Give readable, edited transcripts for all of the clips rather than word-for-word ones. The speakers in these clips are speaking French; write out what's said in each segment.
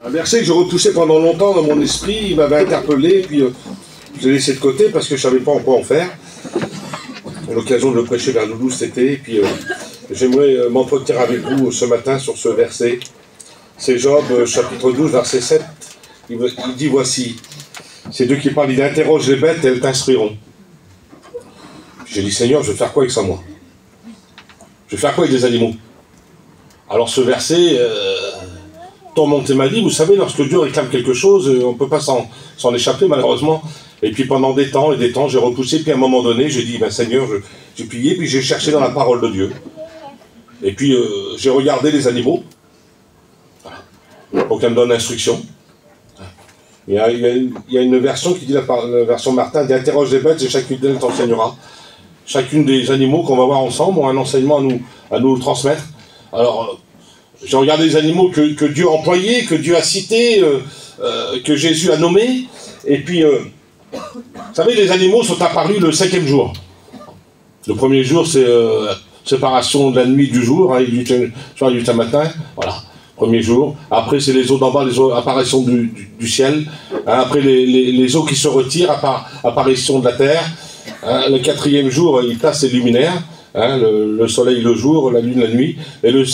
Un verset que je repoussais pendant longtemps dans mon esprit, il m'avait interpellé, puis je l'ai laissé de côté parce que je ne savais pas en quoi en faire. À l'occasion de le prêcher vers Loulou cet été, puis j'aimerais m'entretenir avec vous ce matin sur ce verset. C'est Job, chapitre 12, verset 7. Il dit, voici, c'est Dieu qui parle, il interroge les bêtes et elles t'instruiront. J'ai dit, Seigneur, je vais faire quoi avec ça, moi? Je vais faire quoi avec des animaux? Alors ce verset tourmentait ma vie. Vous savez, lorsque Dieu réclame quelque chose, on ne peut pas s'en échapper, malheureusement. Et puis pendant des temps et des temps, j'ai repoussé, puis à un moment donné, j'ai dit, ben, Seigneur, j'ai prié, puis j'ai cherché dans la parole de Dieu. Et puis j'ai regardé les animaux, voilà, pour qu'elle me donne l'instruction. Il y a une version qui dit, la version Martin, dit, interroge les bêtes et chacune d'elles t'enseignera. Chacune des animaux qu'on va voir ensemble ont un enseignement à nous transmettre. Alors, j'ai regardé les animaux que Dieu a employés, que Dieu a cités, que Jésus a nommés. Et puis, vous savez, les animaux sont apparus le 5e jour. Le premier jour, c'est séparation de la nuit du jour, hein, du soir et du matin. Voilà, premier jour. Après, c'est les eaux d'en bas, les eaux, apparition du ciel. Hein, après, les eaux qui se retirent, apparition de la terre. Hein, le 4e jour, il place les luminaires. Hein, le soleil le jour, la lune la nuit. Et le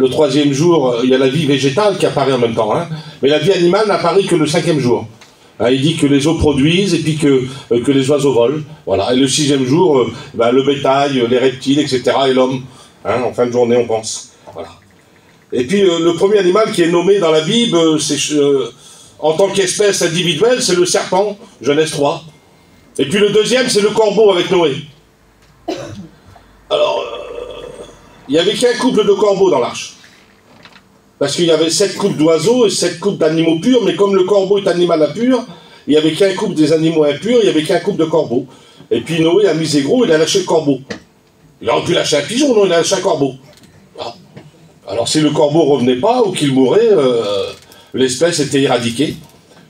3e jour, il y a la vie végétale qui apparaît en même temps. Hein, mais la vie animale n'apparaît que le 5e jour. Hein, il dit que les eaux produisent et puis que les oiseaux volent. Voilà. Et le 6e jour, le bétail, les reptiles, etc. et l'homme. Hein, en fin de journée, on pense. Voilà. Et puis le premier animal qui est nommé dans la Bible, en tant qu'espèce individuelle, c'est le serpent, Genèse 3. Et puis le deuxième, c'est le corbeau avec Noé. Alors, il n'y avait qu'un couple de corbeaux dans l'arche. Parce qu'il y avait 7 couples d'oiseaux et 7 couples d'animaux purs, mais comme le corbeau est animal impur, il n'y avait qu'un couple des animaux impurs, il n'y avait qu'un couple de corbeaux. Et puis Noé a misé gros, il a lâché le corbeau. Il aurait pu lâcher un pigeon, non, il a lâché un corbeau. Voilà. Alors si le corbeau ne revenait pas ou qu'il mourait, l'espèce était éradiquée.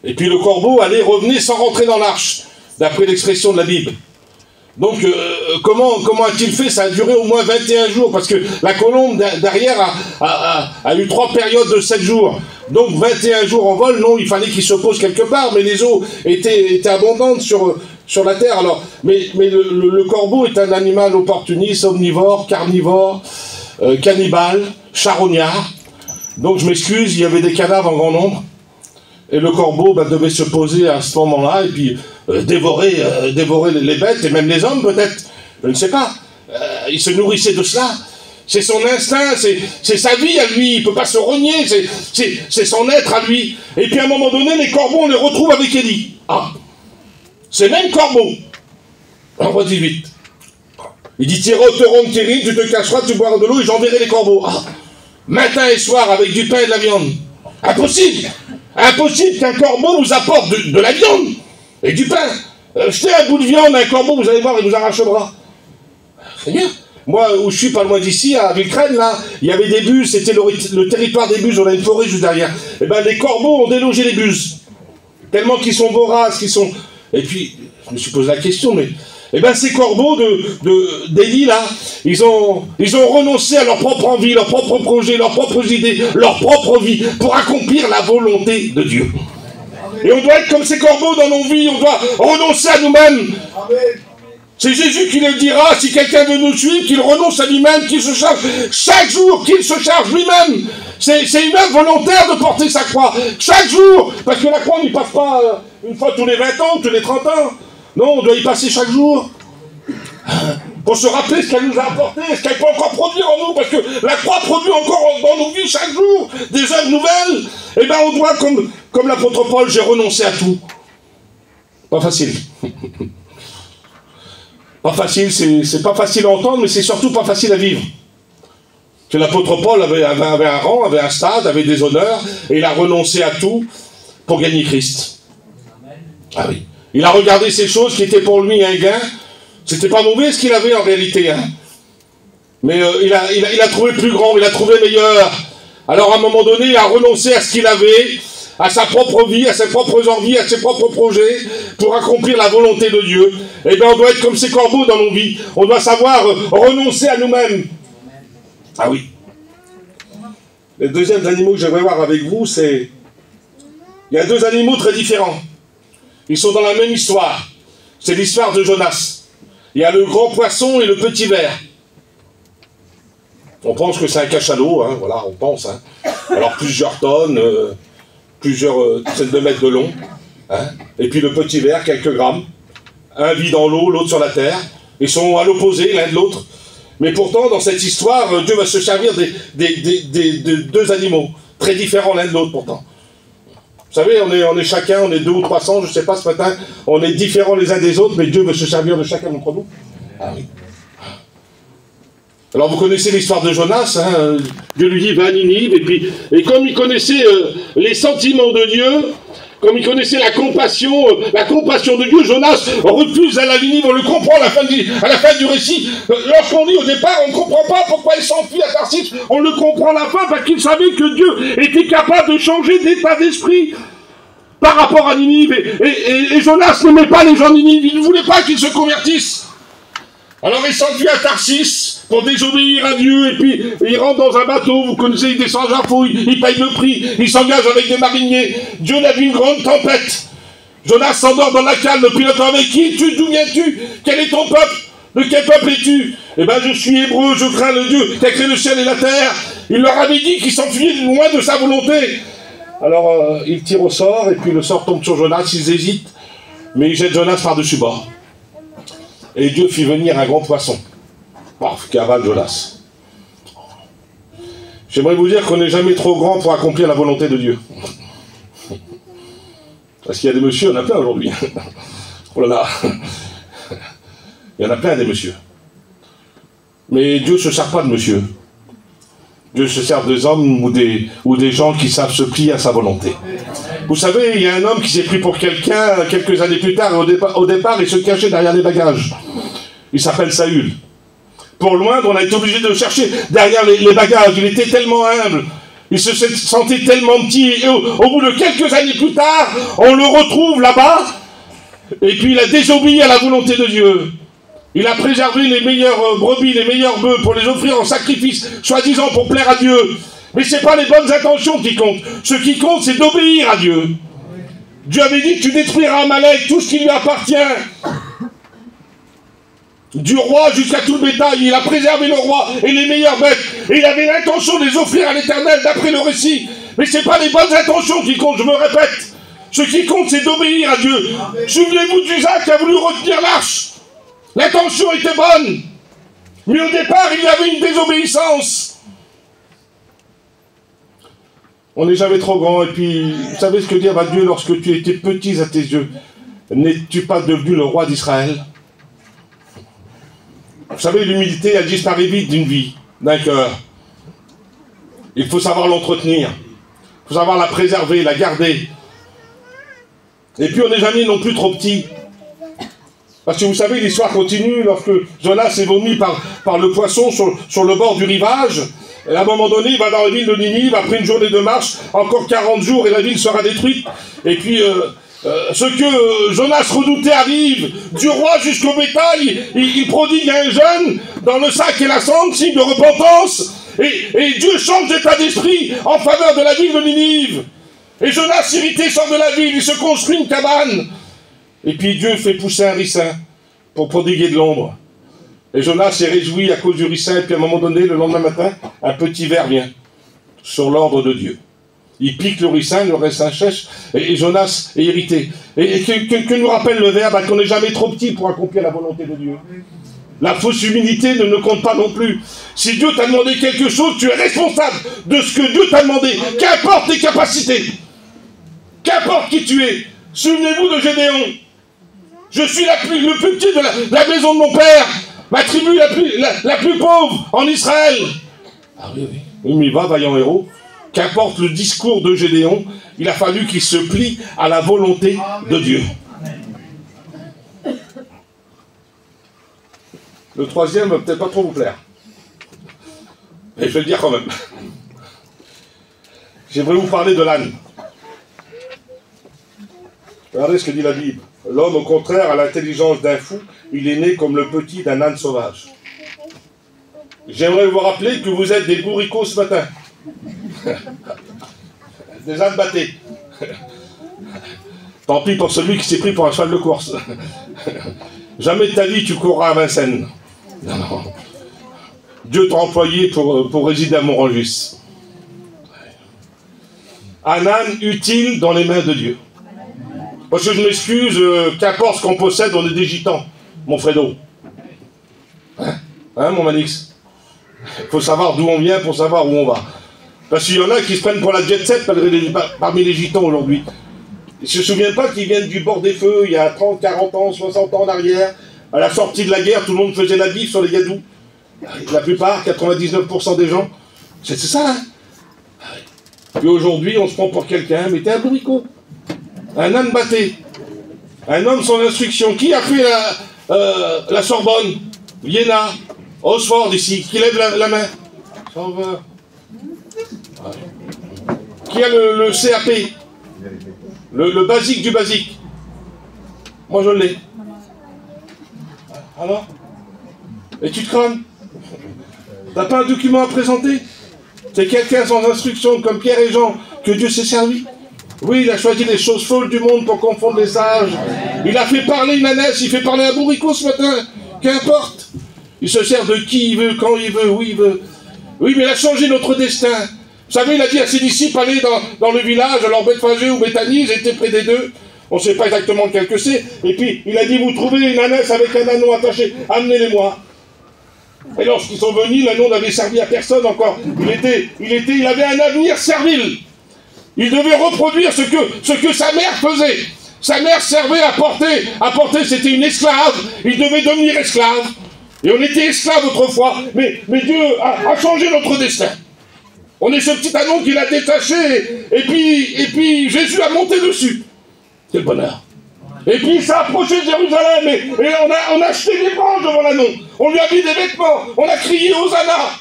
Et puis le corbeau revenait sans rentrer dans l'arche, d'après l'expression de la Bible. Donc, comment a-t-il fait? Ça a duré au moins 21 jours, parce que la colombe derrière a eu 3 périodes de 7 jours. Donc, 21 jours en vol, non, il fallait qu'il se pose quelque part, mais les eaux étaient abondantes sur la terre. Alors, mais le corbeau est un animal opportuniste, omnivore, carnivore, cannibale, charognard. Donc, je m'excuse, il y avait des cadavres en grand nombre. Et le corbeau devait se poser à ce moment-là, et puis dévorer les bêtes, et même les hommes peut-être, je ne sais pas. Il se nourrissait de cela. C'est son instinct, c'est sa vie à lui, il ne peut pas se renier, c'est son être à lui. Et puis à un moment donné, les corbeaux, on les retrouve avec Élie. Ah, ces mêmes corbeaux. Envoie 18. Il dit, t'auras de Kérim, tu te cacheras, tu boiras de l'eau, et j'enverrai les corbeaux. Ah, matin et soir, avec du pain et de la viande. Impossible! Impossible qu'un corbeau vous apporte de la viande et du pain. Jetez un bout de viande à un corbeau, vous allez voir, il vous arrache le bras. Seigneur, moi, où je suis, pas loin d'ici, à Villecrène, là, il y avait des buses, c'était le territoire des buses, on a une forêt juste derrière. Et ben, les corbeaux ont délogé les buses. Tellement qu'ils sont voraces, qu'ils sont... Et puis, je me suis posé la question, mais... Eh bien, ces corbeaux d'Élie, là, ils ont renoncé à leur propre envie, leur propre projet, leurs propres idées, leur propre vie, pour accomplir la volonté de Dieu. Et on doit être comme ces corbeaux dans nos vies, on doit renoncer à nous-mêmes. C'est Jésus qui le dira, si quelqu'un veut nous suivre, qu'il renonce à lui-même, qu'il se charge chaque jour, qu'il se charge lui-même. C'est une œuvre volontaire de porter sa croix, chaque jour, parce que la croix, on n'y passe pas une fois tous les 20 ans, tous les 30 ans. Non, on doit y passer chaque jour pour se rappeler ce qu'elle nous a apporté, ce qu'elle peut encore produire en nous, parce que la croix produit encore dans nos vies chaque jour des œuvres nouvelles. Eh bien, on doit, comme l'apôtre Paul, j'ai renoncé à tout. Pas facile. Pas facile, c'est pas facile à entendre, mais c'est surtout pas facile à vivre. Que l'apôtre Paul avait un rang, avait un stade, avait des honneurs, et il a renoncé à tout pour gagner Christ. Ah oui. Il a regardé ces choses qui étaient pour lui un gain. C'était pas mauvais ce qu'il avait en réalité. Hein. Mais il a trouvé plus grand, il a trouvé meilleur. Alors à un moment donné, il a renoncé à ce qu'il avait, à sa propre vie, à ses propres envies, à ses propres projets, pour accomplir la volonté de Dieu. Eh bien, on doit être comme ces corbeaux dans nos vies. On doit savoir renoncer à nous-mêmes. Ah oui. Les deuxièmes animaux que j'aimerais voir avec vous, c'est Il y a deux animaux très différents. Ils sont dans la même histoire. C'est l'histoire de Jonas. Il y a le grand poisson et le petit ver. On pense que c'est un cachalot, hein, voilà, on pense. Hein. Alors plusieurs tonnes, plusieurs dizaines de mètres de long. Hein. Et puis le petit ver, quelques grammes. Un vit dans l'eau, l'autre sur la terre. Ils sont à l'opposé l'un de l'autre. Mais pourtant, dans cette histoire, Dieu va se servir de deux animaux, très différents l'un de l'autre pourtant. Vous savez, on est chacun, on est 200 ou 300, je ne sais pas ce matin, on est différents les uns des autres, mais Dieu veut se servir de chacun d'entre nous. Ah oui. Alors vous connaissez l'histoire de Jonas, hein, Dieu lui dit va à Ninive, et comme il connaissait les sentiments de Dieu, comme il connaissait la compassion de Dieu, Jonas refuse d'aller à Ninive. On le comprend à la fin du récit. Lorsqu'on dit au départ, on ne comprend pas pourquoi il s'enfuit à Tarsis, on le comprend à la fin parce qu'il savait que Dieu était capable de changer d'état d'esprit par rapport à Ninive. Et Jonas n'aimait pas les gens de Ninive, il ne voulait pas qu'ils se convertissent. Alors il s'enfuit à Tarsis pour désobéir à Dieu, et puis il rentre dans un bateau, vous connaissez, il descend à Jaffa, il paye le prix, il s'engage avec des mariniers. Dieu a vu une grande tempête. Jonas s'endort dans la cale, le pilote avec qui es-tu, d'où viens-tu, quel est ton peuple, de quel peuple es-tu? Eh bien je suis hébreu, je crains le Dieu qui a créé le ciel et la terre. Il leur avait dit qu'il s'enfuyait loin de sa volonté. Alors il tire au sort, et puis le sort tombe sur Jonas, ils hésitent, mais ils jettent Jonas par-dessus bord. Et Dieu fit venir un grand poisson. Paf, qui avale Jonas. J'aimerais vous dire qu'on n'est jamais trop grand pour accomplir la volonté de Dieu. Parce qu'il y a des messieurs, il y en a plein aujourd'hui. Oh là là. Il y en a plein des messieurs. Mais Dieu ne se sert pas de monsieur. Dieu se sert des hommes ou des gens qui savent se plier à sa volonté. Vous savez, il y a un homme qui s'est pris pour quelqu'un quelques années plus tard, et au départ, il se cachait derrière les bagages. Il s'appelle Saül. Pour loin, on a été obligé de le chercher derrière les bagages. Il était tellement humble. Il se sentait tellement petit. Et au bout de quelques années plus tard, on le retrouve là-bas. Et puis il a désobéi à la volonté de Dieu. Il a préservé les meilleures brebis, les meilleurs bœufs pour les offrir en sacrifice, soi-disant pour plaire à Dieu. Mais ce n'est pas les bonnes intentions qui comptent. Ce qui compte, c'est d'obéir à Dieu. Dieu avait dit, tu détruiras Amalek, tout ce qui lui appartient. Du roi jusqu'à tout le bétail, il a préservé le roi et les meilleures bêtes. Et il avait l'intention de les offrir à l'Éternel, d'après le récit. Mais ce n'est pas les bonnes intentions qui comptent, je me répète. Ce qui compte, c'est d'obéir à Dieu. Souvenez-vous d'Isaac qui a voulu retenir l'arche. L'intention était bonne. Mais au départ, il y avait une désobéissance. On n'est jamais trop grand. Et puis, vous savez ce que dit Dieu lorsque tu étais petit à tes yeux? N'es-tu pas devenu le roi d'Israël? Vous savez, l'humilité, elle disparaît vite d'une vie, d'un cœur. Il faut savoir l'entretenir. Il faut savoir la préserver, la garder. Et puis, on n'est jamais non plus trop petit. Parce que vous savez, l'histoire continue lorsque Jonas est vomi par le poisson sur le bord du rivage. Et à un moment donné, il va dans la ville de Ninive, après une journée de marche, encore 40 jours et la ville sera détruite. Et puis, ce que Jonas redoutait arrive, du roi jusqu'au bétail, il prodigue un jeune dans le sac et la cendre, signe de repentance. Et Dieu change d'état d'esprit en faveur de la ville de Ninive. Et Jonas, irrité, sort de la ville, il se construit une cabane. Et puis Dieu fait pousser un ricin pour prodiguer de l'ombre. Et Jonas s'est réjoui à cause du ricin, et puis à un moment donné, le lendemain matin, un petit ver vient, sur l'ordre de Dieu. Il pique le ricin sèche, et Jonas est irrité. Et que nous rappelle le verbe, qu'on n'est jamais trop petit pour accomplir la volonté de Dieu. La fausse humilité ne compte pas non plus. Si Dieu t'a demandé quelque chose, tu es responsable de ce que Dieu t'a demandé. Qu'importe tes capacités. Qu'importe qui tu es. Souvenez-vous de Gédéon. Je suis le plus petit de la maison de mon père. Ma tribu la plus pauvre en Israël. Ah oui, oui. Oui, mais va, vaillant héros. Qu'importe le discours de Gédéon, il a fallu qu'il se plie à la volonté de Dieu. Le troisième va peut-être pas trop vous plaire. Mais je vais le dire quand même. J'aimerais vous parler de l'âne. Regardez ce que dit la Bible. L'homme, au contraire, a l'intelligence d'un fou. Il est né comme le petit d'un âne sauvage. J'aimerais vous rappeler que vous êtes des bourricots ce matin. Des ânes battés. Tant pis pour celui qui s'est pris pour un cheval de course. Jamais de ta vie tu courras à Vincennes. Non, non. Dieu t'a employé pour résider à Morangis. Un âne utile dans les mains de Dieu. Parce que je m'excuse, qu'importe ce qu'on possède, on est des gitans, mon Fredo. Hein, mon Manix? Il faut savoir d'où on vient pour savoir où on va. Parce qu'il y en a qui se prennent pour la jet set parmi les gitans aujourd'hui. Ils ne se souviennent pas qu'ils viennent du bord des feux, il y a 30, 40 ans, 60 ans en arrière. À la sortie de la guerre, tout le monde faisait la bif sur les gadous. La plupart, 99% des gens, c'est ça, hein. Puis aujourd'hui, on se prend pour quelqu'un, mais t'es un bourricot. Un âne batté. Un homme sans instruction. Qui a fait la Sorbonne? Iéna, Oxford ici. Qui lève la main? Sauveur. Qui a le CAP? Le basique du basique. Moi je l'ai. Alors? Et tu te crânes? T'as pas un document à présenter? C'est quelqu'un sans instruction, comme Pierre et Jean, que Dieu s'est servi. Oui, il a choisi les choses folles du monde pour confondre les sages. Il a fait parler une ânesse, il fait parler un bourricot ce matin. Qu'importe. Il se sert de qui il veut, quand il veut, où il veut. Oui, mais il a changé notre destin. Vous savez, il a dit à ses disciples, allez dans le village, alors Bethphagée ou Béthanie, ils étaient près des deux. On ne sait pas exactement lequel que c'est. Et puis, il a dit, vous trouvez une ânesse avec un anon attaché, amenez-les-moi. Et lorsqu'ils sont venus, l'ânon n'avait servi à personne encore. Il avait un avenir servile. Il devait reproduire ce que sa mère faisait. Sa mère servait à porter, c'était une esclave. Il devait devenir esclave. Et on était esclave autrefois. Mais Dieu a changé notre destin. On est ce petit anon qu'il a détaché. Et puis Jésus a monté dessus. Quel bonheur. Et puis il s'est approché de Jérusalem et on a acheté des branches devant l'ânon. On lui a mis des vêtements. On a crié Hosanna.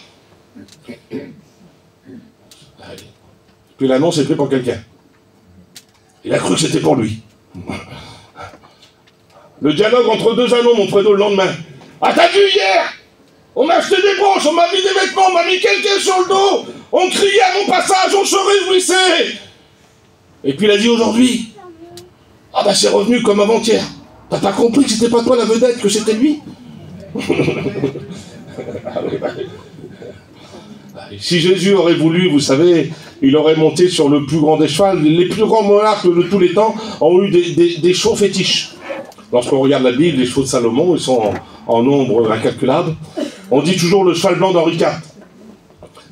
Puis l'ânon s'est pris pour quelqu'un. Il a cru que c'était pour lui. Le dialogue entre deux ânons, mon Fredo, le lendemain. Ah, t'as vu hier? On m'a acheté des branches, on m'a mis des vêtements, on m'a mis quelqu'un sur le dos. On criait à mon passage, on se réjouissait. Et puis il a dit aujourd'hui. Ah bah c'est revenu comme avant-hier. T'as pas compris que c'était pas toi la vedette, que c'était lui? Si Jésus aurait voulu, vous savez, il aurait monté sur le plus grand des chevals. Les plus grands monarques de tous les temps ont eu des chevaux fétiches. Lorsqu'on regarde la Bible, les chevaux de Salomon, ils sont en nombre incalculable. On dit toujours le cheval blanc d'Henri IV,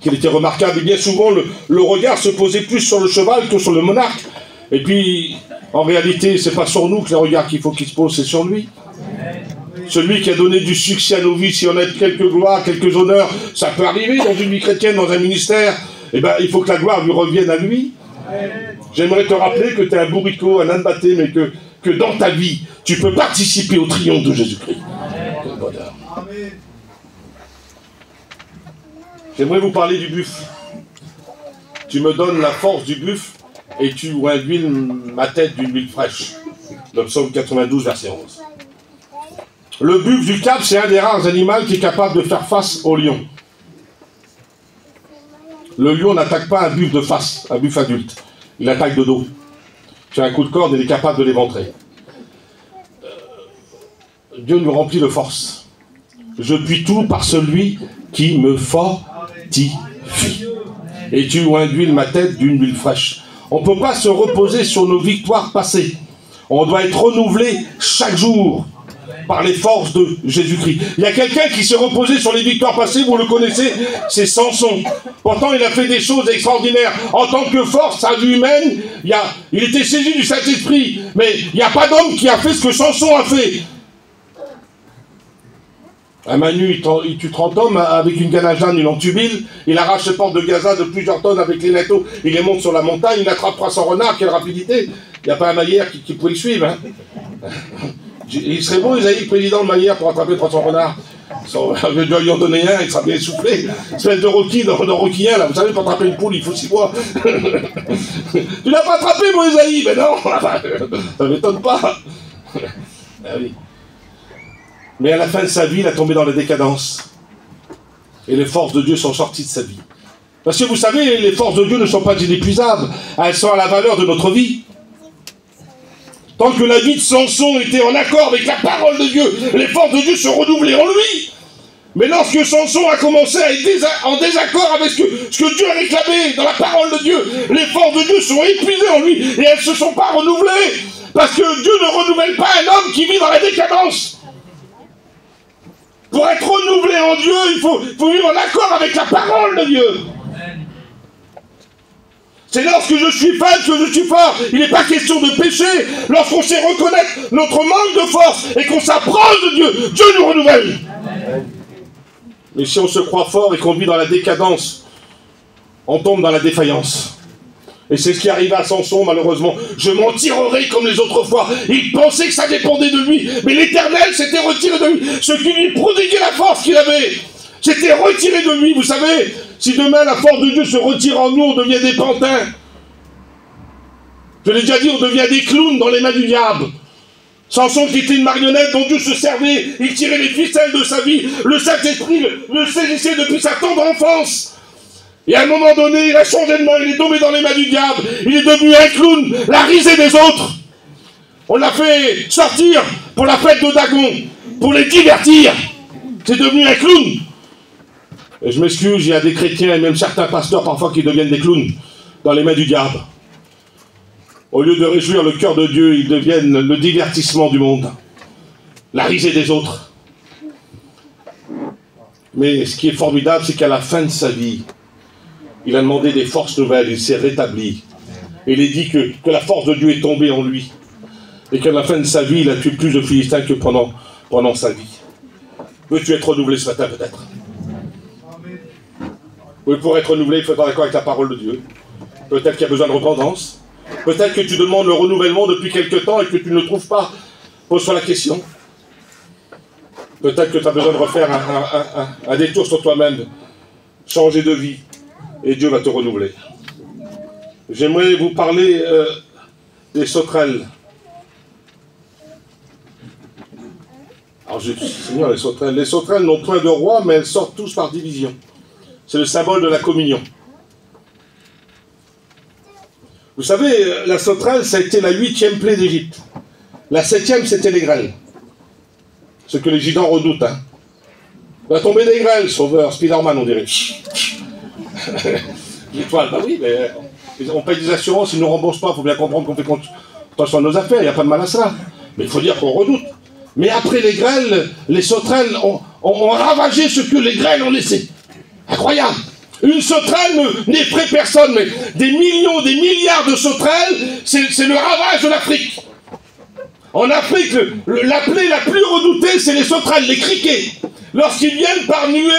qu'il était remarquable. Et bien souvent, le regard se posait plus sur le cheval que sur le monarque. Et puis, en réalité, c'est pas sur nous que le regard qu'il faut qu'il se pose, c'est sur lui. Celui qui a donné du succès à nos vies, si on a quelques gloires, quelques honneurs, ça peut arriver dans une vie chrétienne, dans un ministère, eh ben, il faut que la gloire lui revienne à lui. J'aimerais te rappeler que tu es un bourricot, un âne batté, mais que dans ta vie, tu peux participer au triomphe de Jésus-Christ. Quel bonheur. J'aimerais vous parler du buffle. Tu me donnes la force du buffle et tu induis ma tête d'une huile fraîche. Le psaume 92, verset 11. Le buffle du Cap, c'est un des rares animaux qui est capable de faire face au lion. Le lion n'attaque pas un buffle de face, un buffle adulte. Il attaque de dos. Sur un coup de corde, il est capable de l'éventrer. Dieu nous remplit de force. Je puis tout par celui qui me fortifie. Et tu induis ma tête d'une huile fraîche. On ne peut pas se reposer sur nos victoires passées. On doit être renouvelé chaque jour par les forces de Jésus-Christ. Il y a quelqu'un qui s'est reposé sur les victoires passées, vous le connaissez, c'est Samson. Pourtant, il a fait des choses extraordinaires. En tant que force, sa vie humaine, il était saisi du Saint-Esprit. Mais il n'y a pas d'homme qui a fait ce que Samson a fait. À Manu, il tue 30 hommes avec une canne à Jeanne, une entubile. Il arrache les portes de Gaza de plusieurs tonnes avec les linteaux. Il les monte sur la montagne, il attrape 300 renards. Quelle rapidité! Il n'y a pas un Maillère qui pouvait le suivre. Hein. Il serait bon, Isaïe, président de Maillère, pour attraper 300 renards. Je dois lui en donner un, il sera bien essoufflé. Espèce de Rocky, dans Rocky 1, là. Vous savez, pour attraper une poule, il faut 6 mois. Tu l'as pas attrapé, mon Isaïe? Mais non, ça m'étonne pas. Ah oui. Mais à la fin de sa vie, il a tombé dans la décadence. Et les forces de Dieu sont sorties de sa vie. Parce que vous savez, les forces de Dieu ne sont pas inépuisables. Elles sont à la valeur de notre vie. Tant que la vie de Samson était en accord avec la parole de Dieu, les forces de Dieu se renouvelaient en lui. Mais lorsque Samson a commencé à être en désaccord avec ce que Dieu a réclamé dans la parole de Dieu, les forces de Dieu sont épuisées en lui et elles ne se sont pas renouvelées. Parce que Dieu ne renouvelle pas un homme qui vit dans la décadence. Pour être renouvelé en Dieu, il faut vivre en accord avec la parole de Dieu. C'est lorsque je suis faible que je suis fort. Il n'est pas question de pécher. Lorsqu'on sait reconnaître notre manque de force et qu'on s'approche de Dieu, Dieu nous renouvelle. Mais si on se croit fort et qu'on vit dans la décadence, on tombe dans la défaillance. Et c'est ce qui arriva à Samson, malheureusement. Je m'en tirerai comme les autres fois. Il pensait que ça dépendait de lui. Mais l'Éternel s'était retiré de lui. Ce qui lui prodiguait la force qu'il avait, s'était retiré de lui. Vous savez, si demain la force de Dieu se retire en nous, on devient des pantins. Je l'ai déjà dit, on devient des clowns dans les mains du diable. Samson qui était une marionnette dont Dieu se servait, il tirait les ficelles de sa vie. Le Saint-Esprit le saisissait depuis sa tendre enfance. Et à un moment donné, il a changé de main, il est tombé dans les mains du diable. Il est devenu un clown, la risée des autres. On l'a fait sortir pour la fête de Dagon, pour les divertir. C'est devenu un clown. Et je m'excuse, il y a des chrétiens et même certains pasteurs parfois qui deviennent des clowns dans les mains du diable. Au lieu de réjouir le cœur de Dieu, ils deviennent le divertissement du monde, la risée des autres. Mais ce qui est formidable, c'est qu'à la fin de sa vie, il a demandé des forces nouvelles, il s'est rétabli. Et il est dit que la force de Dieu est tombée en lui. Et qu'à la fin de sa vie, il a tué plus de Philistins que pendant sa vie. Veux-tu être renouvelé ce matin peut-être? Oui, pour être renouvelé, il faut être d'accord avec la parole de Dieu. Peut-être qu'il y a besoin de repentance. Peut-être que tu demandes le renouvellement depuis quelque temps et que tu ne le trouves pas. Pose-toi la question. Peut-être que tu as besoin de refaire un détour sur toi-même. Changer de vie. Et Dieu va te renouveler. J'aimerais vous parler des sauterelles. Alors, Seigneur, les sauterelles n'ont point de roi, mais elles sortent tous par division. C'est le symbole de la communion. Vous savez, la sauterelle, ça a été la 8e plaie d'Égypte. La 7e, c'était les grêles. Ce que les gitans redoutent. Hein. Va tomber des grêles, sauveur, Spiderman, on dirait. L'étoile, bah oui, mais on paye des assurances, ils ne nous remboursent pas, il faut bien comprendre qu'on fait attention à nos affaires, il n'y a pas de mal à cela. Mais il faut dire qu'on redoute. Mais après les grêles, les sauterelles ont ravagé ce que les grêles ont laissé. Incroyable. Une sauterelle n'effraie personne, mais des millions, des milliards de sauterelles, c'est le ravage de l'Afrique. En Afrique, la plaie la plus redoutée, c'est les sauterelles, les criquets. Lorsqu'ils viennent par nuée,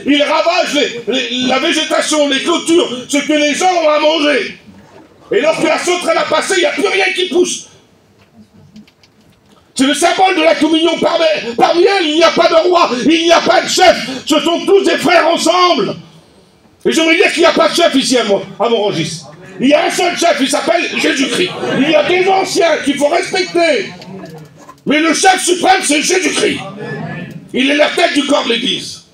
ils ravagent la végétation, les clôtures, ce que les gens ont à manger. Et lorsque la sauterelle a passé, il n'y a plus rien qui pousse. C'est le symbole de la communion. Parmi elles, il n'y a pas de roi, il n'y a pas de chef. Ce sont tous des frères ensemble. Et j'aimerais dire qu'il n'y a pas de chef ici à mon registre. Il y a un seul chef, il s'appelle Jésus-Christ. Il y a des anciens qu'il faut respecter. Mais le chef suprême, c'est Jésus-Christ. Il est la tête du corps de l'Église.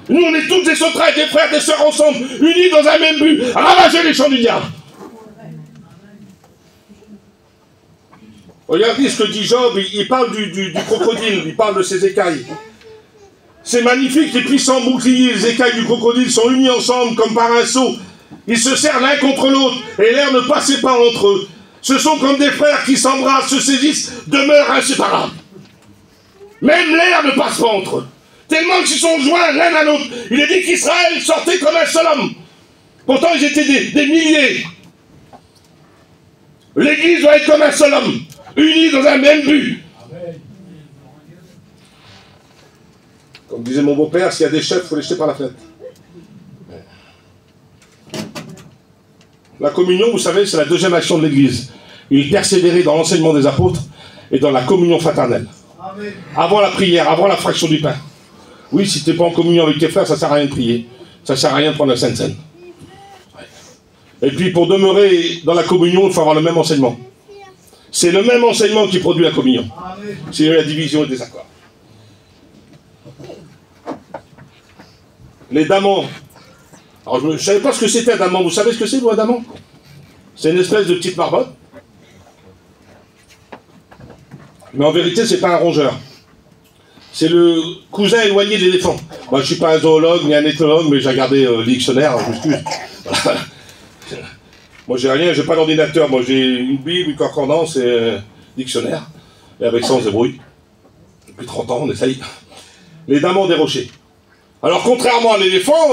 Nous, on est tous des sauterelles, des frères, des sœurs ensemble, unis dans un même but, ravager les champs du diable. Regardez ce que dit Job, il parle du crocodile, il parle de ses écailles. C'est magnifique, les puissants boucliers, les écailles du crocodile sont unis ensemble comme par un seau. Ils se serrent l'un contre l'autre, et l'air ne passait pas entre eux. Ce sont comme des frères qui s'embrassent, se saisissent, demeurent inséparables. Même l'air ne passe pas entre eux. Tellement qu'ils sont joints l'un à l'autre. Il est dit qu'Israël sortait comme un seul homme. Pourtant, ils étaient des milliers. L'Église doit être comme un seul homme, unis dans un même but. Comme disait mon beau-père, s'il y a des chefs, il faut les jeter par la fenêtre. La communion, vous savez, c'est la deuxième action de l'Église. Il persévérait dans l'enseignement des apôtres et dans la communion fraternelle. Avant la prière, avant la fraction du pain. Oui, si tu n'es pas en communion avec tes frères, ça ne sert à rien de prier. Ça ne sert à rien de prendre la Sainte Seine. Et puis pour demeurer dans la communion, il faut avoir le même enseignement. C'est le même enseignement qui produit la communion. C'est la division et des accords. Les damans. Alors je ne savais pas ce que c'était un daman. Vous savez ce que c'est, vous, un daman? C'est une espèce de petite marmotte. Mais en vérité, c'est pas un rongeur. C'est le cousin éloigné de l'éléphant. Moi, je suis pas un zoologue ni un éthologue, mais j'ai regardé le dictionnaire, je m'excuse. Voilà. Moi, j'ai rien, j'ai pas d'ordinateur. Moi, j'ai une bible, une concordance et dictionnaire. Et avec ça, on se débrouille. Depuis 30 ans, on essaye. Les damans des rochers. Alors, contrairement à l'éléphant,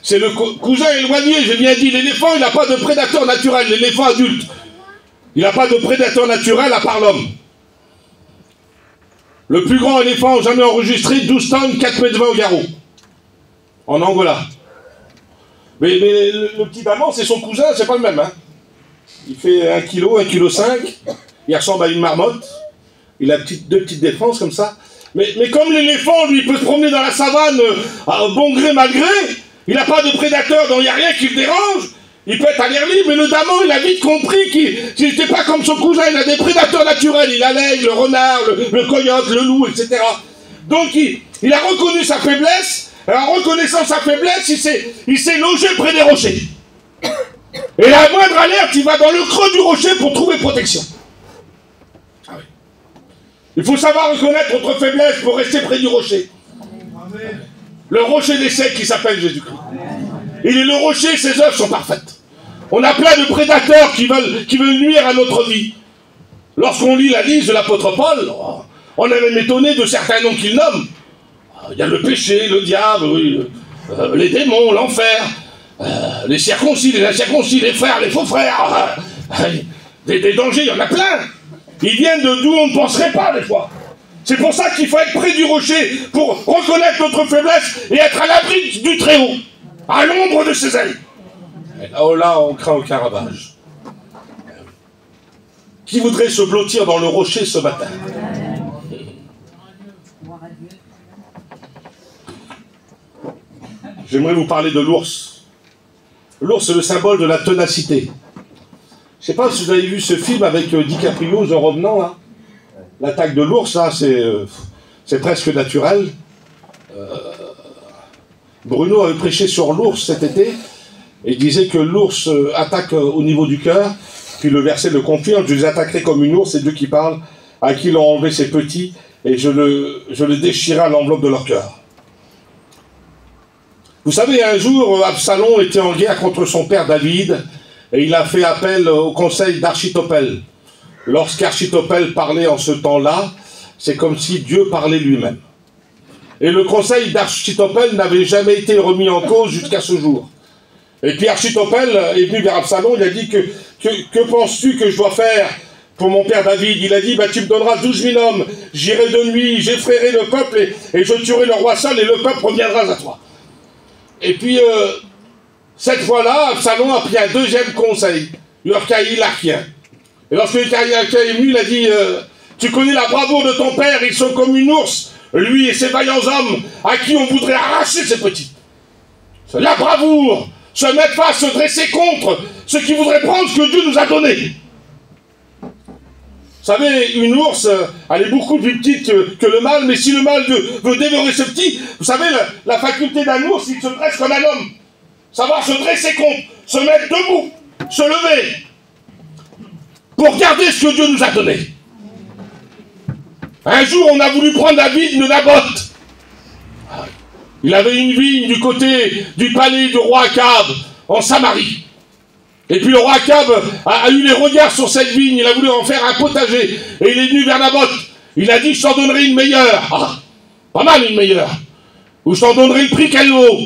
c'est le cousin éloigné, j'ai bien dit. L'éléphant, il n'a pas de prédateur naturel, l'éléphant adulte. Il n'a pas de prédateur naturel à part l'homme. Le plus grand éléphant jamais enregistré, 12 tonnes, 4 mètres 20 au garrot. En Angola. Mais le petit daman, c'est son cousin, c'est pas le même. Hein. Il fait 1 kg, 1,5 kg. Il ressemble à une marmotte. Il a deux petites défenses comme ça. Mais comme l'éléphant, lui, peut se promener dans la savane à bon gré, mal gré, il n'a pas de prédateur, donc il n'y a rien qui le dérange. Il peut être à l'air libre, mais le daman, il a vite compris qu'il n'était pas comme son cousin, il a des prédateurs naturels. Il a l'aigle, le renard, le coyote, le loup, etc. Donc il a reconnu sa faiblesse, et en reconnaissant sa faiblesse, il s'est logé près des rochers. Et la moindre alerte, il va dans le creux du rocher pour trouver protection. Ah oui. Il faut savoir reconnaître notre faiblesse pour rester près du rocher. Amen. Le rocher des secs qui s'appelle Jésus-Christ. Il est le rocher, ses œuvres sont parfaites. On a plein de prédateurs qui veulent nuire à notre vie. Lorsqu'on lit la liste de l'apôtre Paul, on est même étonné de certains noms qu'il nomme. Il y a le péché, le diable, les démons, l'enfer, les circoncis, les incirconcis, les frères, les faux frères. Des dangers, il y en a plein. Ils viennent d'où on ne penserait pas des fois. C'est pour ça qu'il faut être près du rocher pour reconnaître notre faiblesse et être à l'abri du Très-Haut, à l'ombre de ses ailes. Oh là, on craint aucun ravage. Qui voudrait se blottir dans le rocher ce matin? J'aimerais vous parler de l'ours. L'ours, c'est le symbole de la ténacité. Je ne sais pas si vous avez vu ce film avec DiCaprio, The Revenant, là. L'attaque de l'ours, là, c'est presque naturel. Bruno avait prêché sur l'ours cet été, et il disait que l'ours attaque au niveau du cœur, puis le verset le confirme, je les attaquerai comme une ours, c'est Dieu qui parle, à qui l'ont enlevé ses petits, et je le déchirerai à l'enveloppe de leur cœur. Vous savez, un jour, Absalom était en guerre contre son père David, et il a fait appel au conseil d'Architophel. Lorsqu'Architophel parlait en ce temps-là, c'est comme si Dieu parlait lui-même. Et le conseil d'Architophel n'avait jamais été remis en cause jusqu'à ce jour. Et puis Architophel est venu vers Absalom, il a dit que penses-tu que je dois faire pour mon père David? Il a dit, tu me donneras 12 000 hommes, j'irai de nuit, j'effraierai le peuple et je tuerai le roi seul et le peuple reviendra à toi. Et puis, cette fois-là, Absalom a pris un deuxième conseil, l'Urcaï l'Archien. Et lorsque l'Urcaï l'Archien est venu, il a dit, tu connais la bravoure de ton père, ils sont comme une ours, lui et ses vaillants hommes, à qui on voudrait arracher ses petits. C'est la bravoure, se mettre face, se dresser contre ceux qui voudraient prendre ce que Dieu nous a donné. Vous savez, une ours, elle est beaucoup plus petite que le mâle, mais si le mâle veut dévorer ce petit, vous savez, la faculté d'un ours, il se dresse comme un homme. Savoir se dresser contre, se mettre debout, se lever, pour garder ce que Dieu nous a donné. Un jour, on a voulu prendre la vigne de Naboth. Il avait une vigne du côté du palais du roi Akab, en Samarie. Et puis le roi Akab a eu les regards sur cette vigne, il a voulu en faire un potager. Et il est venu vers Naboth. Il a dit, je t'en donnerai une meilleure. Ah, pas mal une meilleure. Ou je t'en donnerai le prix qu'elle vaut.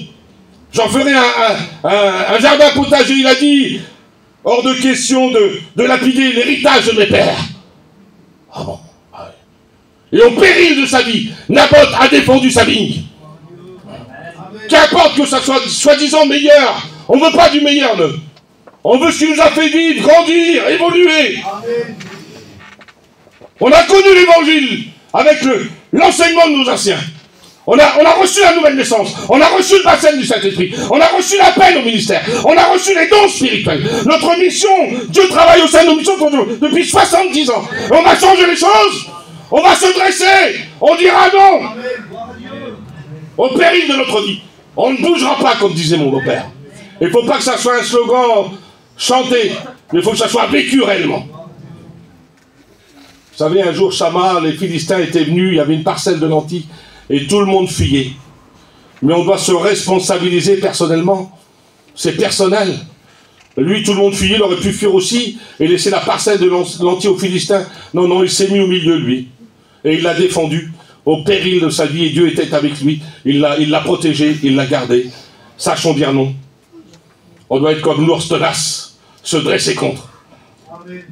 J'en ferai un jardin potager. Il a dit, hors de question de lapider l'héritage de mes pères. Ah bon. Et au péril de sa vie, Naboth a défendu sa vigne. Qu'importe que ça soit soi-disant meilleur, on ne veut pas du meilleur, nous. On veut ce qui nous a fait vivre, grandir, évoluer. Amen. On a connu l'évangile avec l'enseignement de nos anciens. On a reçu la nouvelle naissance. On a reçu le baptême du Saint-Esprit. On a reçu l'appel au ministère. On a reçu les dons spirituels. Notre mission, Dieu travaille au sein de nos missions depuis 70 ans. Et on va changer les choses. On va se dresser. On dira non. Au péril de notre vie. On ne bougera pas, comme disait mon beau-père. Il ne faut pas que ça soit un slogan chanté, mais il faut que ça soit vécu réellement. savez, un jour, Chama, les Philistins étaient venus, il y avait une parcelle de lentilles, et tout le monde fuyait. Mais on doit se responsabiliser personnellement. C'est personnel. Lui, tout le monde fuyait, il aurait pu fuir aussi, et laisser la parcelle de lentilles aux Philistins. Non, non, il s'est mis au milieu de lui. Et il l'a défendu, au péril de sa vie, et Dieu était avec lui. Il l'a protégé, il l'a gardé. Sachons dire non. On doit être comme l'ours tenace, se dresser contre. Amen.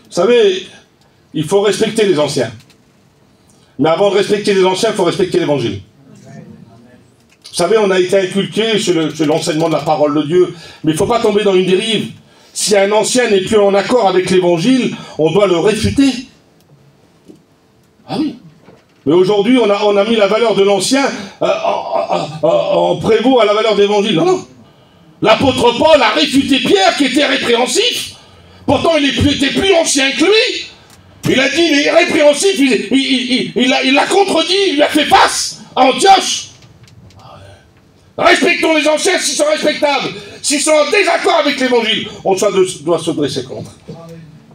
Vous savez, il faut respecter les anciens. Mais avant de respecter les anciens, il faut respecter l'évangile. Vous savez, on a été inculqué sur l'enseignement de la parole de Dieu, mais il ne faut pas tomber dans une dérive. Si un ancien n'est plus en accord avec l'évangile, on doit le réfuter. Ah oui. Mais aujourd'hui, on a mis la valeur de l'ancien en prévaut à la valeur de l'évangile. Non, non. L'apôtre Paul a réfuté Pierre qui était répréhensif. Pourtant, il était plus ancien que lui. Il a dit, il est répréhensif, il l'a contredit, il lui a fait face à Antioche. Respectons les anciens s'ils sont respectables. S'ils sont en désaccord avec l'évangile, on doit se dresser contre.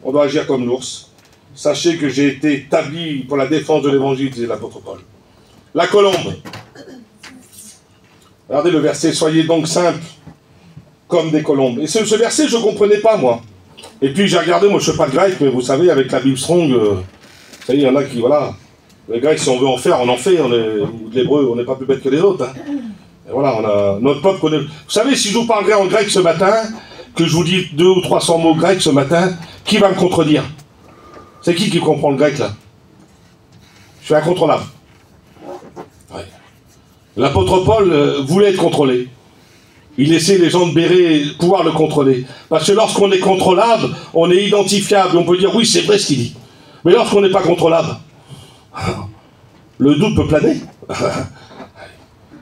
On doit agir comme l'ours. Sachez que j'ai été établi pour la défense de l'évangile, disait l'apôtre Paul. La colombe. Regardez le verset, soyez donc simples comme des colombes. Et ce verset, je ne comprenais pas, moi. Et puis j'ai regardé, moi je ne sais pas de grec, mais vous savez, avec la Bible Strong, vous savez, il y en a qui, voilà, les Grecs, si on veut en faire, on en fait, ou l'hébreu, on n'est pas plus bête que les autres. Hein. Et voilà, on a, notre peuple connaît. Vous savez, si je vous parlerai en grec ce matin, que je vous dis 200 ou 300 mots grecs ce matin, qui va me contredire? C'est qui comprend le grec, là? Je suis incontrôlable. Ouais. L'apôtre Paul voulait être contrôlé. Il laissait les gens de Bérée pouvoir le contrôler. Parce que lorsqu'on est contrôlable, on est identifiable. On peut dire, oui, c'est vrai ce qu'il dit. Mais lorsqu'on n'est pas contrôlable, le doute peut planer.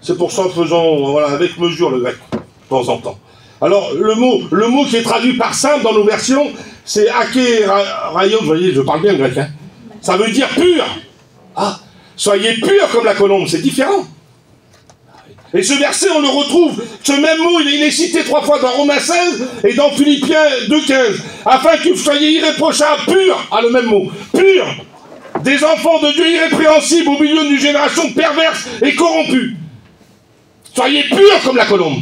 C'est pour ça que faisons, voilà, avec mesure le grec, de temps en temps. Alors, le mot qui est traduit par simple dans nos versions, c'est aké-raïon. Vous voyez, je parle bien le grec. Hein. Ça veut dire pur. Ah, soyez purs comme la colombe, c'est différent. Et ce verset, on le retrouve, ce même mot, il est cité 3 fois dans Romains 16 et dans Philippiens 2,15. Afin que vous soyez irréprochables, purs, le même mot, purs, des enfants de Dieu irrépréhensibles au milieu d'une génération perverse et corrompue. Soyez purs comme la colombe.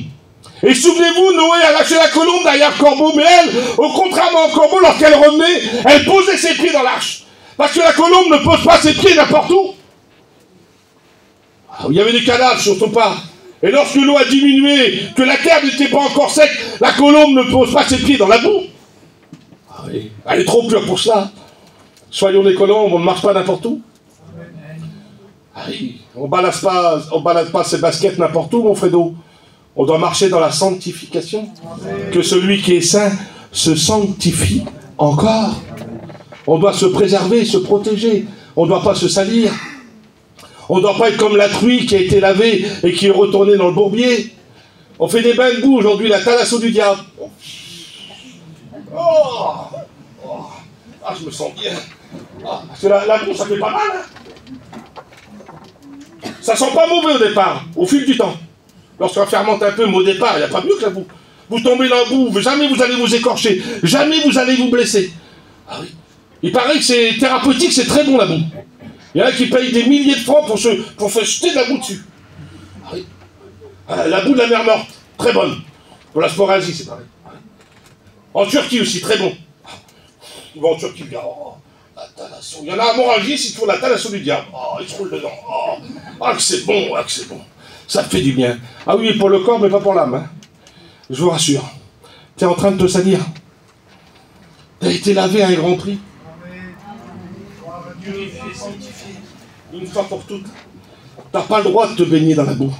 Et souvenez-vous, Noé a lâché la colombe derrière le corbeau, mais elle, au contrairement au corbeau, lorsqu'elle revenait, elle posait ses pieds dans l'arche. Parce que la colombe ne pose pas ses pieds n'importe où. Il y avait des cadavres, surtout pas. Et lorsque l'eau a diminué, que la terre n'était pas encore sec, la colombe ne pose pas ses pieds dans la boue. Ah oui. Elle est trop pure pour cela. Soyons des colombes, on ne marche pas n'importe où. Ah oui. On ne balade pas ses baskets n'importe où, mon Fredo. On doit marcher dans la sanctification. Que celui qui est saint se sanctifie encore. On doit se préserver, se protéger. On ne doit pas se salir. On ne doit pas être comme la truie qui a été lavée et qui est retournée dans le bourbier. On fait des bains de boue aujourd'hui, la thalasso du diable. Oh, ah, je me sens bien. Ah, parce que la boue, ça fait pas mal. Hein. Ça sent pas mauvais au départ, au fil du temps. Lorsqu'on fermente un peu, mais au départ, il n'y a pas mieux que la boue. Vous tombez dans la boue, jamais vous allez vous écorcher, jamais vous allez vous blesser. Ah oui. Il paraît que c'est thérapeutique, c'est très bon la boue. Il y en a qui payent des milliers de francs pour se jeter de la boue dessus. Ah oui. La boue de la mer morte, très bonne. Pour la sporagie, c'est pareil. En Turquie aussi, très bon. Ils vont en Turquie, oh, la thalasso. Il y en a à Moragie, s'ils font la thalasso du diable. Oh, ils se roulent dedans. Oh, ah, que c'est bon, ah, que c'est bon. Ça fait du bien. Ah oui, pour le corps, mais pas pour l'âme. Hein. Je vous rassure. Tu es en train de te salir. Tu as été lavé à un grand prix. Purifié, sanctifié, une fois pour toutes. Tu n'as pas le droit de te baigner dans la boue.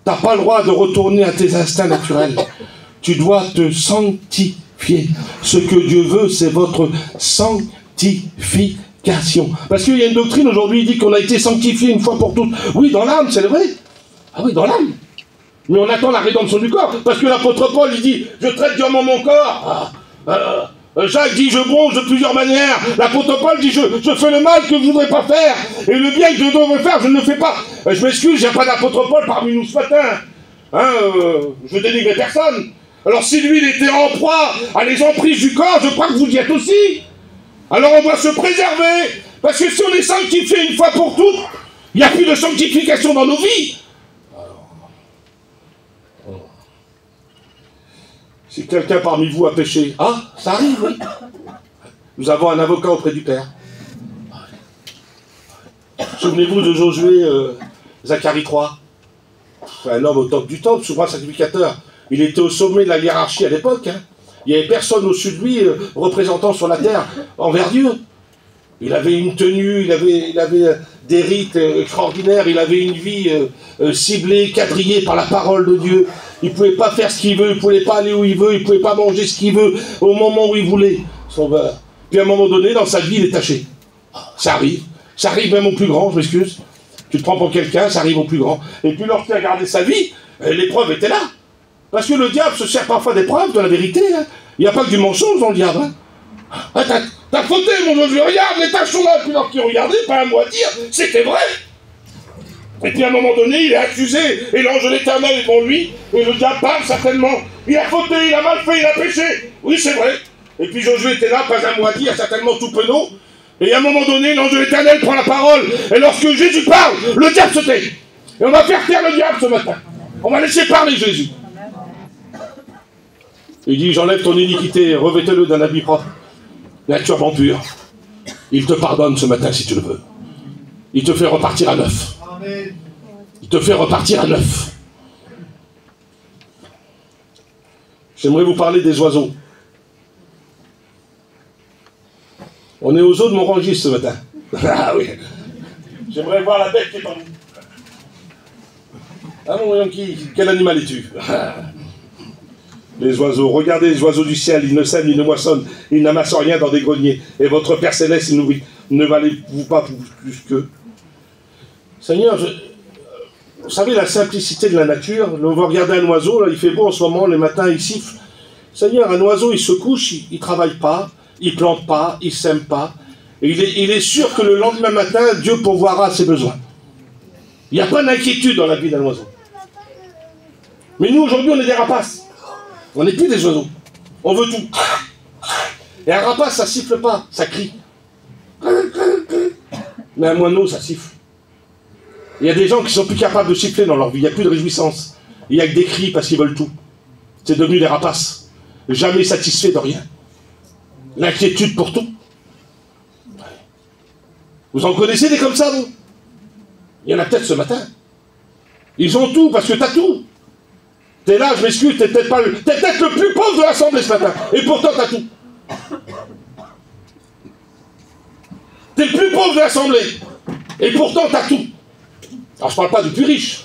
Tu n'as pas le droit de retourner à tes instincts naturels. Tu dois te sanctifier. Ce que Dieu veut, c'est votre sanctification. Parce qu'il y a une doctrine aujourd'hui, il dit qu'on a été sanctifié une fois pour toutes. Oui, dans l'âme, c'est vrai. Ah oui, dans l'âme. Mais on attend la rédemption du corps. Parce que l'apôtre Paul, il dit, je traite durement mon corps. Jacques dit, je bronze de plusieurs manières. L'apôtre Paul dit, je fais le mal que je ne voudrais pas faire. Et le bien que je devrais faire, je ne le fais pas. Je m'excuse, il n'y a pas d'apôtre Paul parmi nous ce matin. Je dénigre personne. Alors si lui, il était en proie à les emprises du corps, je crois que vous y êtes aussi. Alors on doit se préserver, parce que si on est sanctifié une fois pour toutes, il n'y a plus de sanctification dans nos vies. Si quelqu'un parmi vous a péché, ah, ça arrive, oui. Nous avons un avocat auprès du Père. Souvenez-vous de Josué, Zacharie 3. Un homme au top du top, souverain sacrificateur. Il était au sommet de la hiérarchie à l'époque. Hein. Il n'y avait personne au-dessus de lui représentant sur la terre envers Dieu. Il avait une tenue, il avait des rites extraordinaires, il avait une vie ciblée, quadrillée par la parole de Dieu. Il ne pouvait pas faire ce qu'il veut, il ne pouvait pas aller où il veut, il ne pouvait pas manger ce qu'il veut au moment où il voulait. Sauveur. Puis à un moment donné, dans sa vie, il est taché. Ça arrive même au plus grand, je m'excuse. Tu te prends pour quelqu'un, ça arrive au plus grand. Et puis lorsqu'il a gardé sa vie, l'épreuve était là. Parce que le diable se sert parfois d'épreuves, de la vérité. Hein. Il n'y a pas que du mensonge dans le diable. Hein. Ah, t'as fauté, mon Josué, regarde, les tâches sont là. Puis lorsqu'il regardait, pas un mot à dire, c'était vrai. Et puis à un moment donné, il est accusé, et l'ange de l'Éternel est devant lui, et le diable parle certainement. Il a fauté, il a mal fait, il a péché. Oui, c'est vrai. Et puis Josué était là, pas un mot à dire, certainement tout penaud. Et à un moment donné, l'ange de l'Éternel prend la parole, et lorsque Jésus parle, le diable se tait. Et on va faire taire le diable ce matin. On va laisser parler Jésus. Il dit, j'enlève ton iniquité, revêtez-le d'un habit propre, d'un turban pur. Il te pardonne ce matin si tu le veux. Il te fait repartir à neuf. Il te fait repartir à neuf. J'aimerais vous parler des oiseaux. On est aux eaux de Montrangis ce matin. Ah oui. J'aimerais voir la bête qui est par nous. Ah mon Yankee, quel animal es-tu? Les oiseaux, regardez les oiseaux du ciel, ils ne sèment, ils ne moissonnent, ils n'amassent rien dans des greniers. Et votre Père Céleste, il nourrit. Ne valez-vous pas plus qu'eux? Seigneur, vous savez la simplicité de la nature. On va regarder un oiseau, là, il fait beau en ce moment, le matin il siffle. Seigneur, un oiseau, il se couche, il ne travaille pas, il ne plante pas, il ne sème pas. Et il est sûr que le lendemain matin, Dieu pourvoira ses besoins. Il n'y a pas d'inquiétude dans la vie d'un oiseau. Mais nous, aujourd'hui, on est des rapaces. On n'est plus des oiseaux. On veut tout. Et un rapace, ça siffle pas, ça crie. Mais un moineau, ça siffle. Il y a des gens qui sont plus capables de siffler dans leur vie. Il n'y a plus de réjouissance. Il n'y a que des cris parce qu'ils veulent tout. C'est devenu des rapaces. Jamais satisfaits de rien. L'inquiétude pour tout. Vous en connaissez des comme ça, vous? Il y en a peut-être ce matin. Ils ont tout parce que tu as tout. T'es là, je m'excuse, t'es peut-être le plus pauvre de l'Assemblée ce matin. Et pourtant, t'as tout. T'es le plus pauvre de l'Assemblée. Et pourtant, t'as tout. Alors, je parle pas du plus riche.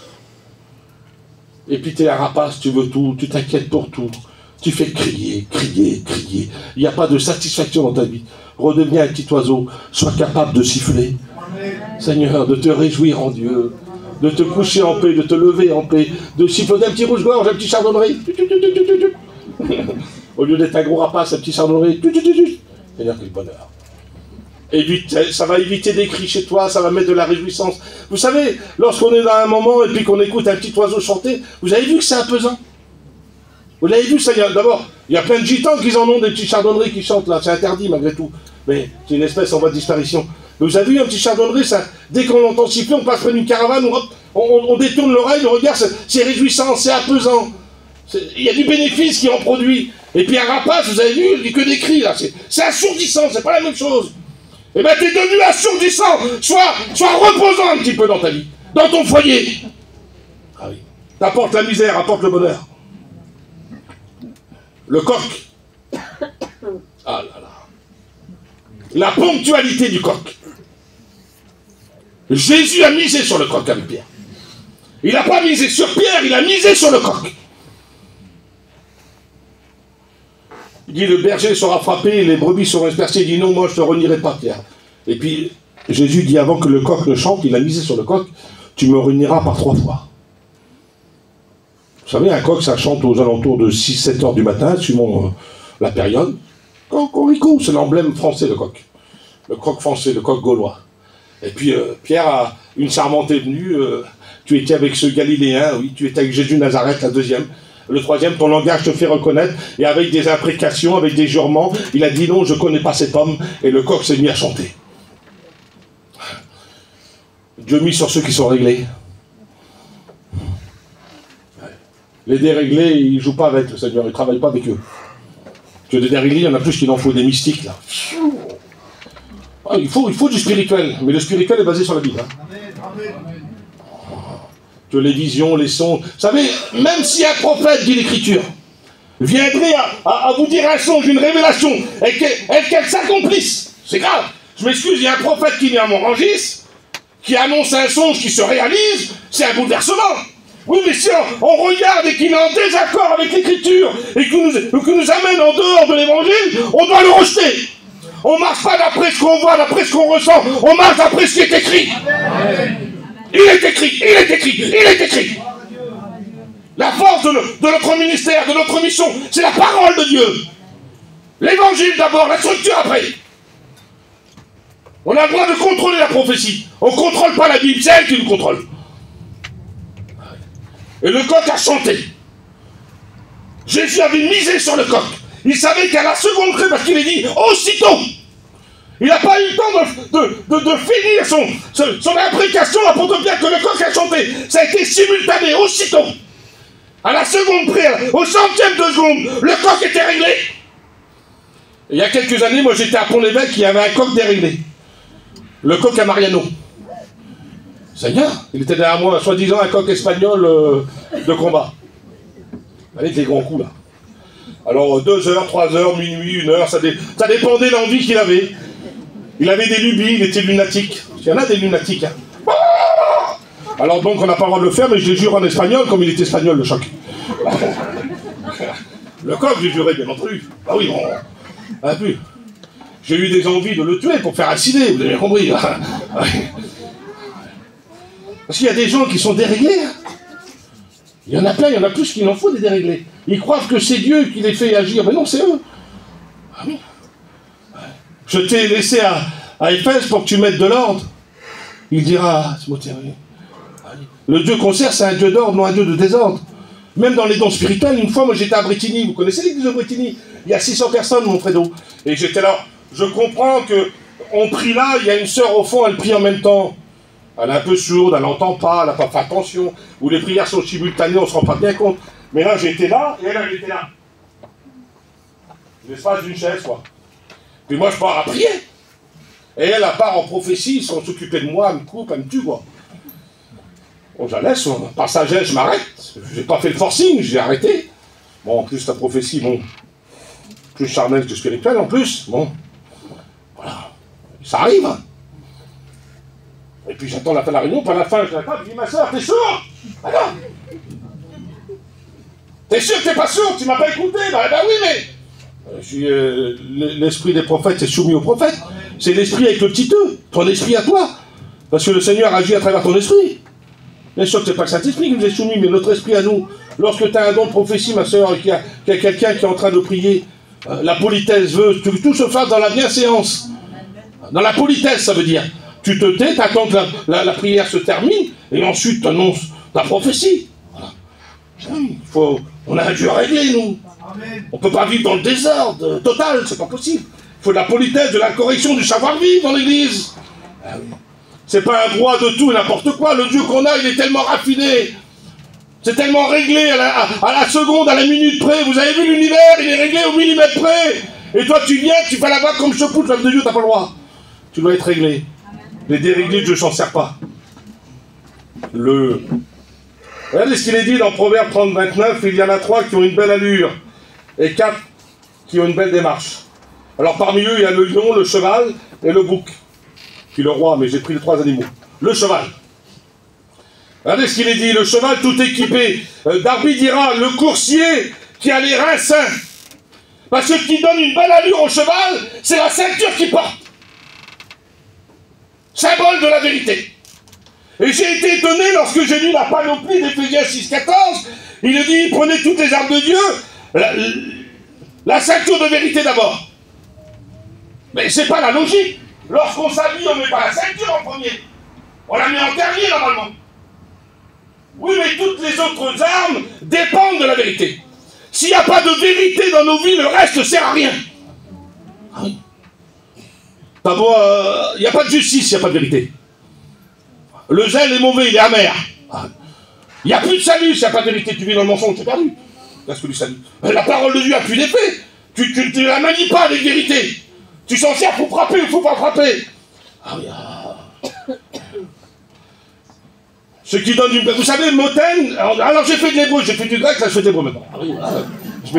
Et puis, t'es un rapace, tu veux tout, tu t'inquiètes pour tout. Tu fais crier, crier, crier. Il n'y a pas de satisfaction dans ta vie. Redeviens un petit oiseau. Sois capable de siffler. Seigneur, de te réjouir en Dieu. De te coucher en paix, de te lever en paix, de siffloter un petit rouge-gorge, un petit chardonneret. Au lieu d'être un gros rapace, un petit chardonneret. Seigneur, quel bonheur. Et puis, ça va éviter des cris chez toi, ça va mettre de la réjouissance. Vous savez, lorsqu'on est dans un moment et puis qu'on écoute un petit oiseau chanter, vous avez vu que c'est apaisant. Vous l'avez vu, ça, d'abord, il y a plein de gitans qui en ont des petits chardonnerets qui chantent là, c'est interdit malgré tout. Mais c'est une espèce en voie de disparition. Mais vous avez vu un petit chardonneret, ça, dès qu'on l'entend siffler, on passe près d'une caravane, on détourne l'oreille, le regard, c'est réjouissant, c'est apaisant. Il y a du bénéfice qui en produit. Et puis un rapace, vous avez vu, il dit que des cris là, c'est assourdissant, c'est pas la même chose. Eh bien, t'es devenu assourdissant, sois reposant un petit peu dans ta vie, dans ton foyer. Ah oui. T'apportes la misère, apporte le bonheur. Le coq. Ah là là. La ponctualité du coq. Jésus a misé sur le coq avec Pierre. Il n'a pas misé sur Pierre, il a misé sur le coq. Il dit, le berger sera frappé, les brebis seront dispersées. Il dit, non, moi je ne te renierai pas, Pierre. Et puis, Jésus dit, avant que le coq ne chante, il a misé sur le coq, tu me renieras par 3 fois. Vous savez, un coq, ça chante aux alentours de 6-7 heures du matin, suivant la période. Cocorico, c'est l'emblème français, le coq. Le coq français, le coq gaulois. Et puis, Pierre, une servante est venue, tu étais avec ce Galiléen, oui, tu étais avec Jésus de Nazareth, la deuxième. Le troisième, ton langage te fait reconnaître. Et avec des imprécations, avec des jurements, il a dit non, je ne connais pas cet homme. Et le coq s'est mis à chanter. Dieu mise sur ceux qui sont réglés. Les déréglés, ils ne jouent pas avec le Seigneur, ils ne travaillent pas avec eux. Que des déréglés, il y en a plus qu'il en faut, des mystiques là. Il faut du spirituel, mais le spirituel est basé sur la Bible. Que les visions, les sons... Vous savez, même si un prophète dit l'écriture, viendrait à vous dire un songe, une révélation, et qu'elle s'accomplisse, c'est grave. Je m'excuse, il y a un prophète qui vient à Montrangis, qui annonce un songe qui se réalise, c'est un bouleversement. Oui, mais si on regarde et qu'il est en désaccord avec l'écriture, et qu'il nous amène en dehors de l'évangile, on doit le rejeter. On ne marche pas d'après ce qu'on voit, d'après ce qu'on ressent, on marche d'après ce qui est écrit. Il est écrit, il est écrit, il est écrit. La force de notre ministère, de notre mission, c'est la parole de Dieu. L'évangile d'abord, la structure après. On a le droit de contrôler la prophétie. On ne contrôle pas la Bible, c'est elle qui nous contrôle. Et le coq a chanté. Jésus avait misé sur le coq. Il savait qu'à la seconde près, parce qu'il est dit aussitôt. Il n'a pas eu le temps de finir son imprécation là, pour te dire que le coq a chanté. Ça a été simultané, aussitôt. À la seconde près, au centième de seconde, le coq était réglé. Et il y a quelques années, moi j'étais à Pont-l'Évêque, il y avait un coq déréglé. Le coq à Mariano. Seigneur, il était derrière moi, soi-disant un coq espagnol de combat. Avec les grands coups là. Alors 2 heures, 3 heures, minuit, 1 heure, ça dépendait de l'envie qu'il avait. Il avait des lubies, il était lunatique. Il y en a des lunatiques. Hein. Alors donc on n'a pas le droit de le faire, mais je les jure en espagnol, comme il est espagnol le choc. Le coq, j'ai juré, bien entendu. Ah oui, bon. Ah, plus. J'ai eu des envies de le tuer pour faire acider, vous avez bien compris. Parce qu'il y a des gens qui sont déréglés. Il y en a plein, il y en a plus qu'il en faut des déréglés. Ils croient que c'est Dieu qui les fait agir. Mais non, c'est eux. Ah oui. Je t'ai laissé à Éphèse pour que tu mettes de l'ordre. Il dira, Timothée, le Dieu qu'on sert, c'est un Dieu d'ordre, non un Dieu de désordre. Même dans les dons spirituels, une fois, moi j'étais à Bretigny. Vous connaissez l'église de Bretigny? Il y a 600 personnes, mon Fredo. Et j'étais là. Je comprends qu'on prie là, il y a une sœur au fond, elle prie en même temps. Elle est un peu sourde, elle n'entend pas, elle n'a pas fait attention. Ou les prières sont simultanées, on ne se rend pas bien compte. Mais là, j'étais là, et elle était là. L'espace d'une chaise, quoi. Puis moi, je pars à prier. Et elle, à part en prophétie, sans s'occuper de moi, elle me coupe, elle me tue, quoi. Bon, je la laisse, par sagesse, je m'arrête. J'ai pas fait le forcing, j'ai arrêté. Bon, en plus, la prophétie, bon, plus charnelle que spirituelle, en plus. Bon, voilà. Ça arrive, hein. Et puis j'attends la fin de la réunion, puis à la fin, je l'attends, je dis, ma soeur, t'es sourd? Alors, t'es sûr que t'es pas sourd? Tu m'as pas écouté? Ben oui, mais... l'esprit des prophètes est soumis aux prophètes. C'est l'esprit avec le petit E, ton esprit à toi. Parce que le Seigneur agit à travers ton esprit. Bien sûr que c'est pas le Saint-Esprit qui nous est soumis, mais notre esprit à nous. Lorsque tu as un don de prophétie, ma soeur, et qu'il y a quelqu'un qui est en train de prier, la politesse veut que tout se fasse dans la bienséance. Dans la politesse, ça veut dire. Tu te tais, tu attends que la prière se termine, et ensuite tu annonces ta prophétie. Voilà. On a un Dieu réglé, nous. On ne peut pas vivre dans le désordre total, c'est pas possible. Il faut de la politesse, de la correction, du savoir-vivre dans l'Église. C'est pas un droit de tout et n'importe quoi. Le Dieu qu'on a, il est tellement raffiné. C'est tellement réglé à la seconde, à la minute près. Vous avez vu l'univers, il est réglé au millimètre près. Et toi, tu viens, tu fais là-bas comme je te pousse, l'homme de Dieu, t'as pas le droit. Tu dois être réglé. Les déréglés, Dieu s'en sert pas. Regardez ce qu'il est dit dans Proverbe 30, 29. Il y en a 3 qui ont une belle allure et 4 qui ont une belle démarche. Alors parmi eux, il y a le lion, le cheval et le bouc. Qui est le roi, mais j'ai pris les 3 animaux. Le cheval. Regardez ce qu'il est dit. Le cheval tout équipé. Darby dira, le coursier qui a les reins sains. Parce que ce qui donne une belle allure au cheval, c'est la ceinture qu'il porte. Symbole de la vérité. Et j'ai été étonné lorsque j'ai lu la panoplie d'Éphésiens 6,14. Il dit, prenez toutes les armes de Dieu, la ceinture de vérité d'abord. Mais c'est pas la logique. Lorsqu'on s'habille, on ne met pas la ceinture en premier. On la met en dernier normalement. Oui, mais toutes les autres armes dépendent de la vérité. S'il n'y a pas de vérité dans nos vies, le reste ne sert à rien. Ah oui. Il n'y a pas de justice, il n'y a pas de vérité. Le zèle est mauvais, il est amer. Il n'y a plus de salut s'il n'y a pas de vérité. Tu vis dans le mensonge, tu es perdu. Qu'est-ce que du salut? La parole de Dieu a plus d'effet. Tu ne la manies pas avec vérité. Tu s'en sers pour frapper, il ne faut pas frapper. Ah oui, Ce qui donne du... Vous savez, Moten... Alors j'ai fait de l'hébreu, j'ai fait du grec, là je fais de l'hébreu maintenant. Ah oui,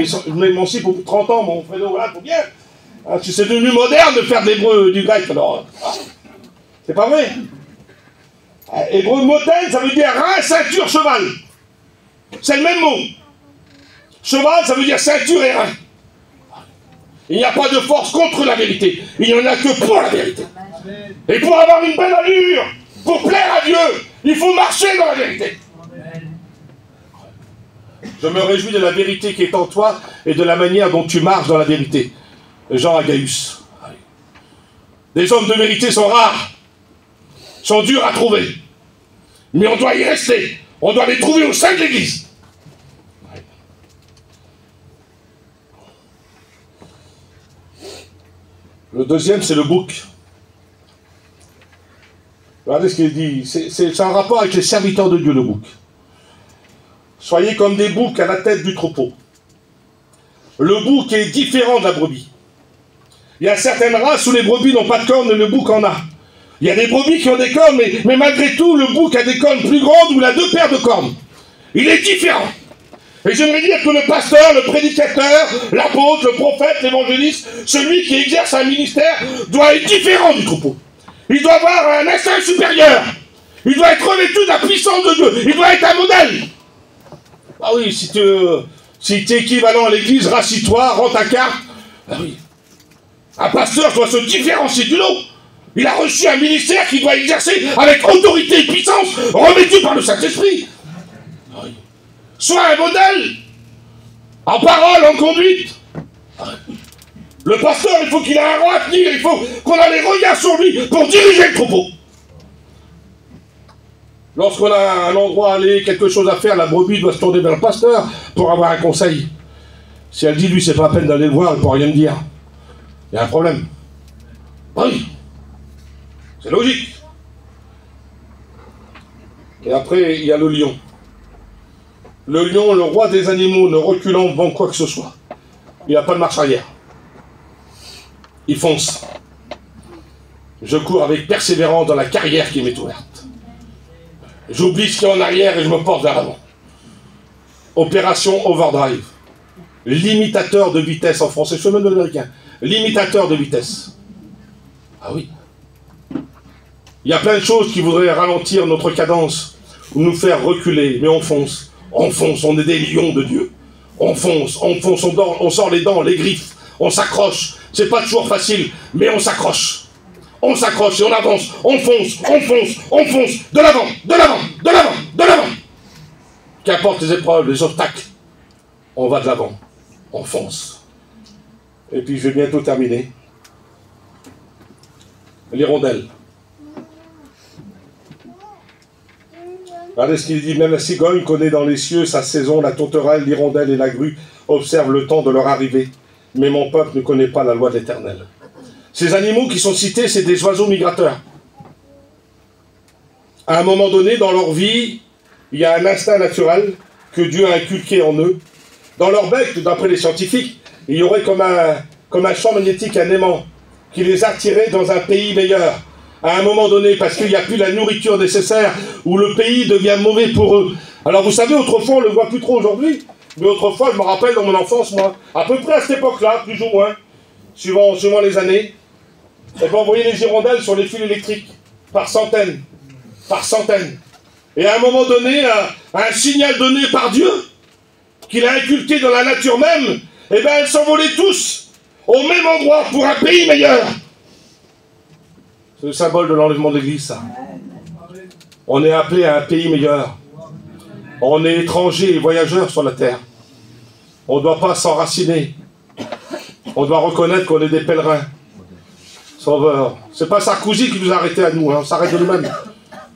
je mets mon ci pour 30 ans, mon frère, voilà, pour bien. C'est devenu moderne de faire de l'hébreu du grec, alors... C'est pas vrai. Hébreu Moten, ça veut dire rein, ceinture, cheval. C'est le même mot. Cheval, ça veut dire ceinture et rein. Il n'y a pas de force contre la vérité. Il n'y en a que pour la vérité. Et pour avoir une belle allure, pour plaire à Dieu, il faut marcher dans la vérité. Je me réjouis de la vérité qui est en toi et de la manière dont tu marches dans la vérité. Jean Agaïus. Des hommes de vérité sont rares, sont durs à trouver. Mais on doit y rester. On doit les trouver au sein de l'Église. Le deuxième, c'est le bouc. Regardez ce qu'il dit. C'est un rapport avec les serviteurs de Dieu, le bouc. Soyez comme des boucs à la tête du troupeau. Le bouc est différent de la brebis. Il y a certaines races où les brebis n'ont pas de cornes et le bouc en a. Il y a des brebis qui ont des cornes, mais malgré tout, le bouc a des cornes plus grandes ou il a 2 paires de cornes. Il est différent. Et j'aimerais dire que le pasteur, le prédicateur, l'apôtre, le prophète, l'évangéliste, celui qui exerce un ministère, doit être différent du troupeau. Il doit avoir un instinct supérieur. Il doit être revêtu de la puissance de Dieu. Il doit être un modèle. Ah oui, si tu es équivalent à l'église, rassis-toi, rends ta carte. Ah oui. Un pasteur doit se différencier du lot. Il a reçu un ministère qu'il doit exercer avec autorité et puissance, revêtu par le Saint-Esprit. Ah oui. Sois un modèle. En parole, en conduite. Ah oui. Le pasteur, il faut qu'il ait un roi à tenir, il faut qu'on ait les regards sur lui pour diriger le troupeau. Lorsqu'on a un endroit à aller, quelque chose à faire, la brebis doit se tourner vers le pasteur pour avoir un conseil. Si elle dit, lui, c'est pas la peine d'aller le voir, il ne peut rien me dire. Il y a un problème. Oui. C'est logique. Et après, il y a le lion. Le lion, le roi des animaux, ne reculant devant quoi que ce soit. Il n'a pas de marche arrière. Il fonce. Je cours avec persévérance dans la carrière qui m'est ouverte. J'oublie ce qui est en arrière et je me porte vers l'avant. Opération Overdrive. Limitateur de vitesse en français, je suis même de l'américain. Limitateur de vitesse. Ah oui. Il y a plein de choses qui voudraient ralentir notre cadence ou nous faire reculer, mais on fonce. On fonce, on est des lions de Dieu. On fonce, on sort les dents, les griffes, on s'accroche. C'est pas toujours facile, mais on s'accroche. On s'accroche et on avance, on fonce, de l'avant, de l'avant, de l'avant, de l'avant. Qu'importe les épreuves, les obstacles, on va de l'avant, on fonce. Et puis je vais bientôt terminer. L'hirondelle. Regardez ce qu'il dit, même la cigogne connaît dans les cieux sa saison, la tourterelle, l'hirondelle et la grue observent le temps de leur arrivée. Mais mon peuple ne connaît pas la loi de l'Éternel. Ces animaux qui sont cités, c'est des oiseaux migrateurs. À un moment donné, dans leur vie, il y a un instinct naturel que Dieu a inculqué en eux. Dans leur bec, d'après les scientifiques, il y aurait comme un champ magnétique, un aimant, qui les attirait dans un pays meilleur. À un moment donné, parce qu'il n'y a plus la nourriture nécessaire, où le pays devient mauvais pour eux. Alors vous savez, autrefois, on ne le voit plus trop aujourd'hui, mais autrefois, je me rappelle dans mon enfance, moi, à peu près à cette époque-là, plus ou moins, suivant les années, et bien on voyait les hirondelles sur les fils électriques, par centaines. Et à un moment donné, un signal donné par Dieu, qu'il a inculqué dans la nature même, et bien elles s'envolaient tous, au même endroit, pour un pays meilleur. C'est le symbole de l'enlèvement de l'Église, ça. On est appelé à un pays meilleur. On est étrangers et voyageurs sur la terre. On ne doit pas s'enraciner. On doit reconnaître qu'on est des pèlerins. Sauveurs. C'est pas Sarkozy qui nous a arrêtés à nous, hein. On s'arrête de nous-mêmes.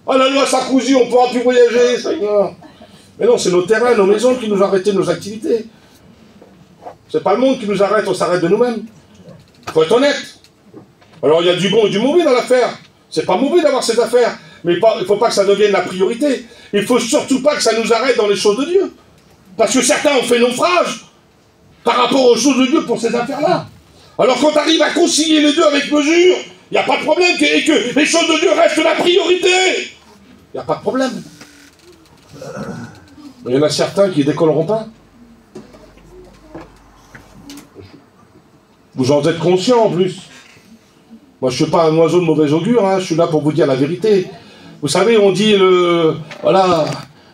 Oh la loi Sarkozy, on ne pourra plus voyager, Seigneur. Mais non, c'est nos terrains, nos maisons qui nous arrêtent nos activités. C'est pas le monde qui nous arrête, on s'arrête de nous-mêmes. Il faut être honnête. Alors il y a du bon et du mauvais dans l'affaire. C'est pas mauvais d'avoir cette affaire, mais il ne faut pas que ça devienne la priorité. Il ne faut surtout pas que ça nous arrête dans les choses de Dieu. Parce que certains ont fait naufrage par rapport aux choses de Dieu pour ces affaires-là. Alors quand tu arrives à concilier les deux avec mesure, il n'y a pas de problème et que les choses de Dieu restent la priorité. Il n'y a pas de problème. Mais il y en a certains qui ne décolleront pas. Vous en êtes conscient en plus. Moi je ne suis pas un oiseau de mauvais augure, hein, je suis là pour vous dire la vérité. Vous savez, on dit voilà,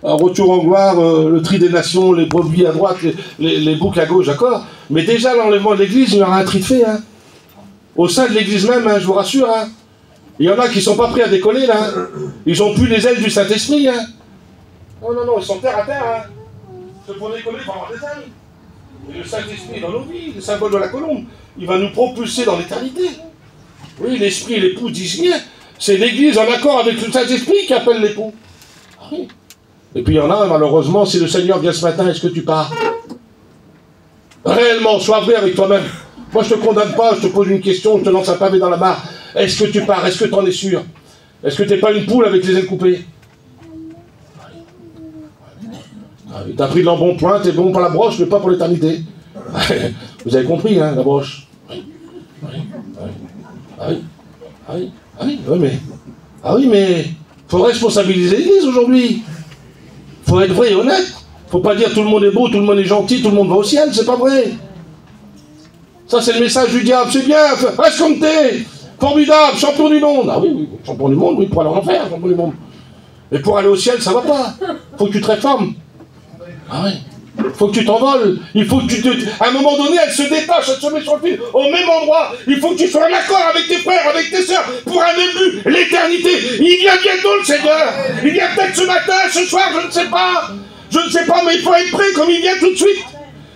un retour en gloire, le tri des nations, les brebis à droite, les boucs à gauche, d'accord. Mais déjà l'enlèvement de l'église, il y aura un tri de fait. Hein. Au sein de l'église même, hein, je vous rassure. Hein. Il y en a qui ne sont pas prêts à décoller là. Ils n'ont plus les ailes du Saint-Esprit. Hein. Non, non, non, ils sont terre à terre. Hein. Parce que pour décoller, il faut avoir des ailes. Et le Saint-Esprit est dans nos vies, le symbole de la colombe. Il va nous propulser dans l'éternité. Oui, l'esprit et l'époux disent bien. C'est l'église en accord avec le Saint-Esprit qui appelle l'époux. Ah oui. Et puis il y en a, malheureusement, si le Seigneur vient ce matin, est-ce que tu pars? Réellement, sois vrai avec toi-même. Moi, je ne te condamne pas, je te pose une question, je te lance un pavé dans la mare. Est-ce que tu pars? Est-ce que tu en es sûr? Est-ce que tu n'es pas une poule avec les ailes coupées? Tu as pris de l'embonpoint, tu es bon pour la broche, mais pas pour l'éternité. Vous avez compris, hein, la broche. Oui, oui, oui. Ah oui, ah oui, ah oui, oui, mais... Ah oui, mais... faut responsabiliser l'église aujourd'hui. Faut être vrai et honnête. Faut pas dire tout le monde est beau, tout le monde est gentil, tout le monde va au ciel, c'est pas vrai. Ça, c'est le message du diable. C'est bien, reste comme t'es. Formidable, champion du monde. Ah oui, oui, champion du monde, oui, pour aller en enfer, champion du monde. Mais pour aller au ciel, ça va pas. Faut que tu te réformes. Ah oui. Faut que tu t'envoles. Il faut que tu te... À un moment donné, elle se détache, elle se met sur le fil, au même endroit. Il faut que tu sois en accord avec tes frères, avec tes sœurs, pour un même but, l'éternité. Il vient bientôt, le Seigneur. Il vient peut-être ce matin, ce soir, je ne sais pas. Je ne sais pas, mais il faut être prêt comme il vient tout de suite.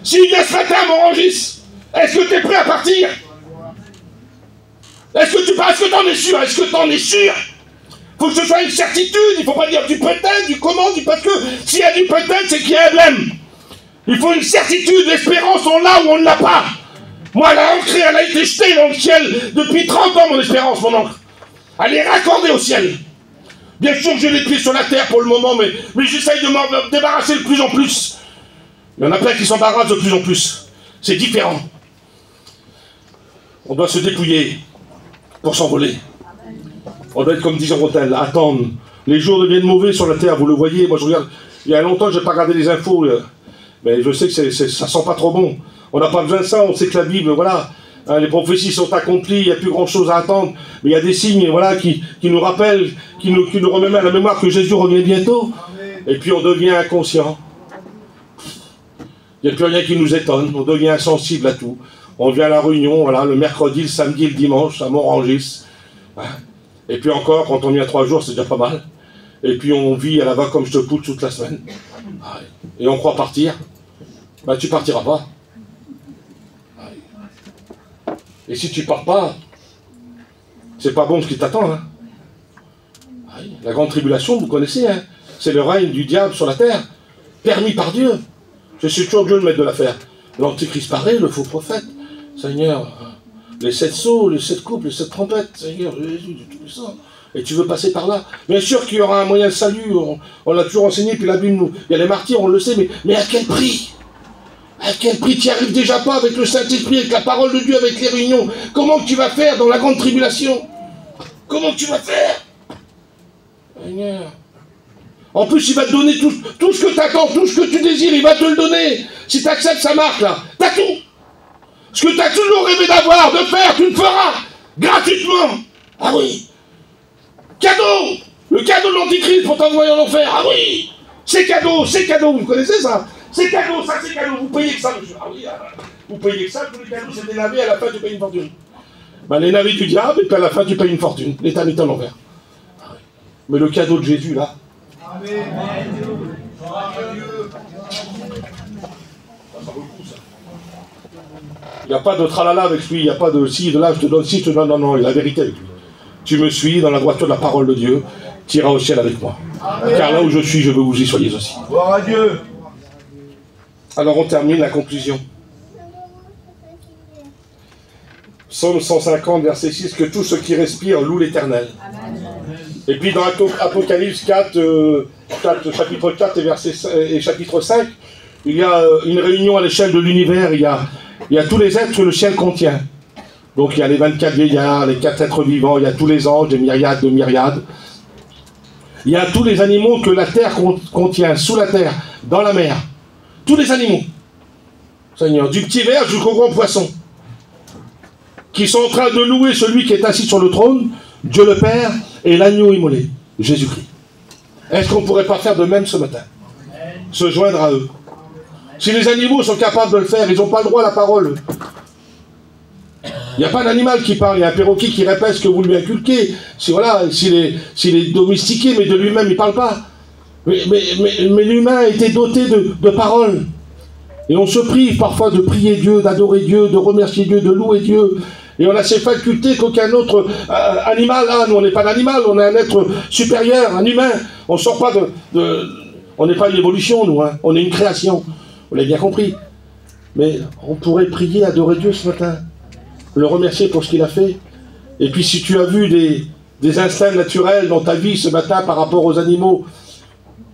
S'il vient ce matin, mon Rangis, est-ce que tu es prêt à partir? Est-ce que tu pars? Est-ce que tu en es sûr? Est-ce que tu en es sûr? Faut que ce soit une certitude. Il ne faut pas dire du peut-être, du comment, du parce que s'il y a du peut-être, c'est qu'il y a un blême. Il faut une certitude, l'espérance, on l'a ou on ne l'a pas. Moi, elle a ancré, elle a été jetée dans le ciel depuis 30 ans, mon espérance, mon oncle. Elle est raccordée au ciel. Bien sûr que j'ai les pieds sur la terre pour le moment, mais j'essaye de m'en débarrasser de plus en plus. Il y en a plein qui s'embarrassent de plus en plus. C'est différent. On doit se dépouiller pour s'envoler. On doit être comme dit Jean Rotel, attendre. Les jours deviennent mauvais sur la terre, vous le voyez. Moi, je regarde. Il y a longtemps, je n'ai pas regardé les infos. Mais je sais que ça sent pas trop bon. On n'a pas besoin de ça, on sait que la Bible, voilà, hein, les prophéties sont accomplies, il n'y a plus grand chose à attendre, mais il y a des signes, voilà, qui nous rappellent, qui nous remettent à la mémoire que Jésus revient bientôt. Et puis on devient inconscient. Il n'y a plus rien qui nous étonne, on devient insensible à tout. On vient à la réunion, voilà, le mercredi, le samedi, le dimanche, à Montrangis. Et puis encore, quand on vient 3 jours, c'est déjà pas mal. Et puis on vit à la va comme je te pousse toute la semaine. Et on croit partir. Ben, tu partiras pas. Et si tu pars pas, c'est pas bon ce qui t'attend. Hein. La grande tribulation, vous connaissez, hein. C'est le règne du diable sur la terre, permis par Dieu. C'est toujours Dieu le maître de l'affaire. L'antichrist paraît, le faux prophète. Seigneur, les 7 sceaux, les 7 coupes, les 7 trompettes, Seigneur Jésus, tout ça. Et tu veux passer par là? Bien sûr qu'il y aura un moyen de salut, on l'a toujours enseigné, puis la Bible nous... Il y a les martyrs, on le sait, mais à quel prix? À quel prix? Tu n'y arrives déjà pas avec le Saint-Esprit, avec la parole de Dieu, avec les réunions. Comment tu vas faire dans la grande tribulation? Comment tu vas faire? Seigneur. En plus, il va te donner tout ce que tu attends, tout ce que tu désires, il va te le donner. Si tu acceptes sa marque, là, t'as tout. Ce que tu as toujours rêvé d'avoir, de faire, tu le feras. Gratuitement. Ah oui. Cadeau. Le cadeau de l'Antichrist pour t'envoyer en enfer. Ah oui. C'est cadeau, vous connaissez ça? C'est cadeau, ça c'est cadeau, vous payez que ça, monsieur. Ah oui, vous payez que ça, tous les cadeaux c'est des navets, à la fin tu payes une fortune. Ben, les navets du diable, et puis à la fin tu payes une fortune. L'éternité en enfer. Ah oui. Mais le cadeau de Jésus, là. Amen. Il n'y a pas de tralala avec lui, il n'y a pas de si, de là, je te donne si, je te donne non, il y a la vérité avec lui. Tu me suis dans la droiture de la parole de Dieu, tu iras au ciel avec moi. Amen. Car là où je suis, je veux que vous y soyez aussi. Gloire à Dieu. Alors on termine la conclusion. Psaume 150, verset 6, que tout ce qui respire loue l'Éternel. Et puis dans Apocalypse 4, chapitre 4 et chapitre 5, il y a une réunion à l'échelle de l'univers, il y a tous les êtres que le ciel contient. Donc il y a les 24 vieillards, les 4 êtres vivants, il y a tous les anges, des myriades de myriades. Il y a tous les animaux que la terre contient, sous la terre, dans la mer. Tous les animaux, Seigneur, du petit ver jusqu'au grand poisson, qui sont en train de louer celui qui est assis sur le trône, Dieu le Père et l'agneau immolé, Jésus-Christ. Est-ce qu'on ne pourrait pas faire de même ce matin? Se joindre à eux. Si les animaux sont capables de le faire, ils n'ont pas le droit à la parole. Il n'y a pas d'animal qui parle, il y a un perroquet qui répète ce que vous lui inculquez. S'il est domestiqué, mais de lui-même, il ne parle pas. Mais l'humain a été doté de paroles. Et on se prive parfois de prier Dieu, d'adorer Dieu, de remercier Dieu, de louer Dieu. Et on a ces facultés qu'aucun autre animal a. Nous, on n'est pas d'animal, on est un être supérieur, un humain. On sort pas on n'est pas une évolution, nous. Hein. On est une création. Vous l'avez bien compris. Mais on pourrait prier, adorer Dieu ce matin. Le remercier pour ce qu'il a fait. Et puis si tu as vu des instincts naturels dans ta vie ce matin par rapport aux animaux,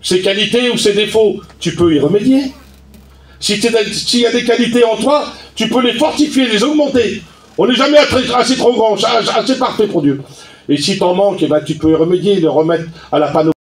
ses qualités ou ses défauts, tu peux y remédier. S'il y a des qualités en toi, tu peux les fortifier, les augmenter. On n'est jamais assez trop grand, assez parfait pour Dieu. Et si t'en manques, eh ben, tu peux y remédier, le remettre à la panoplie.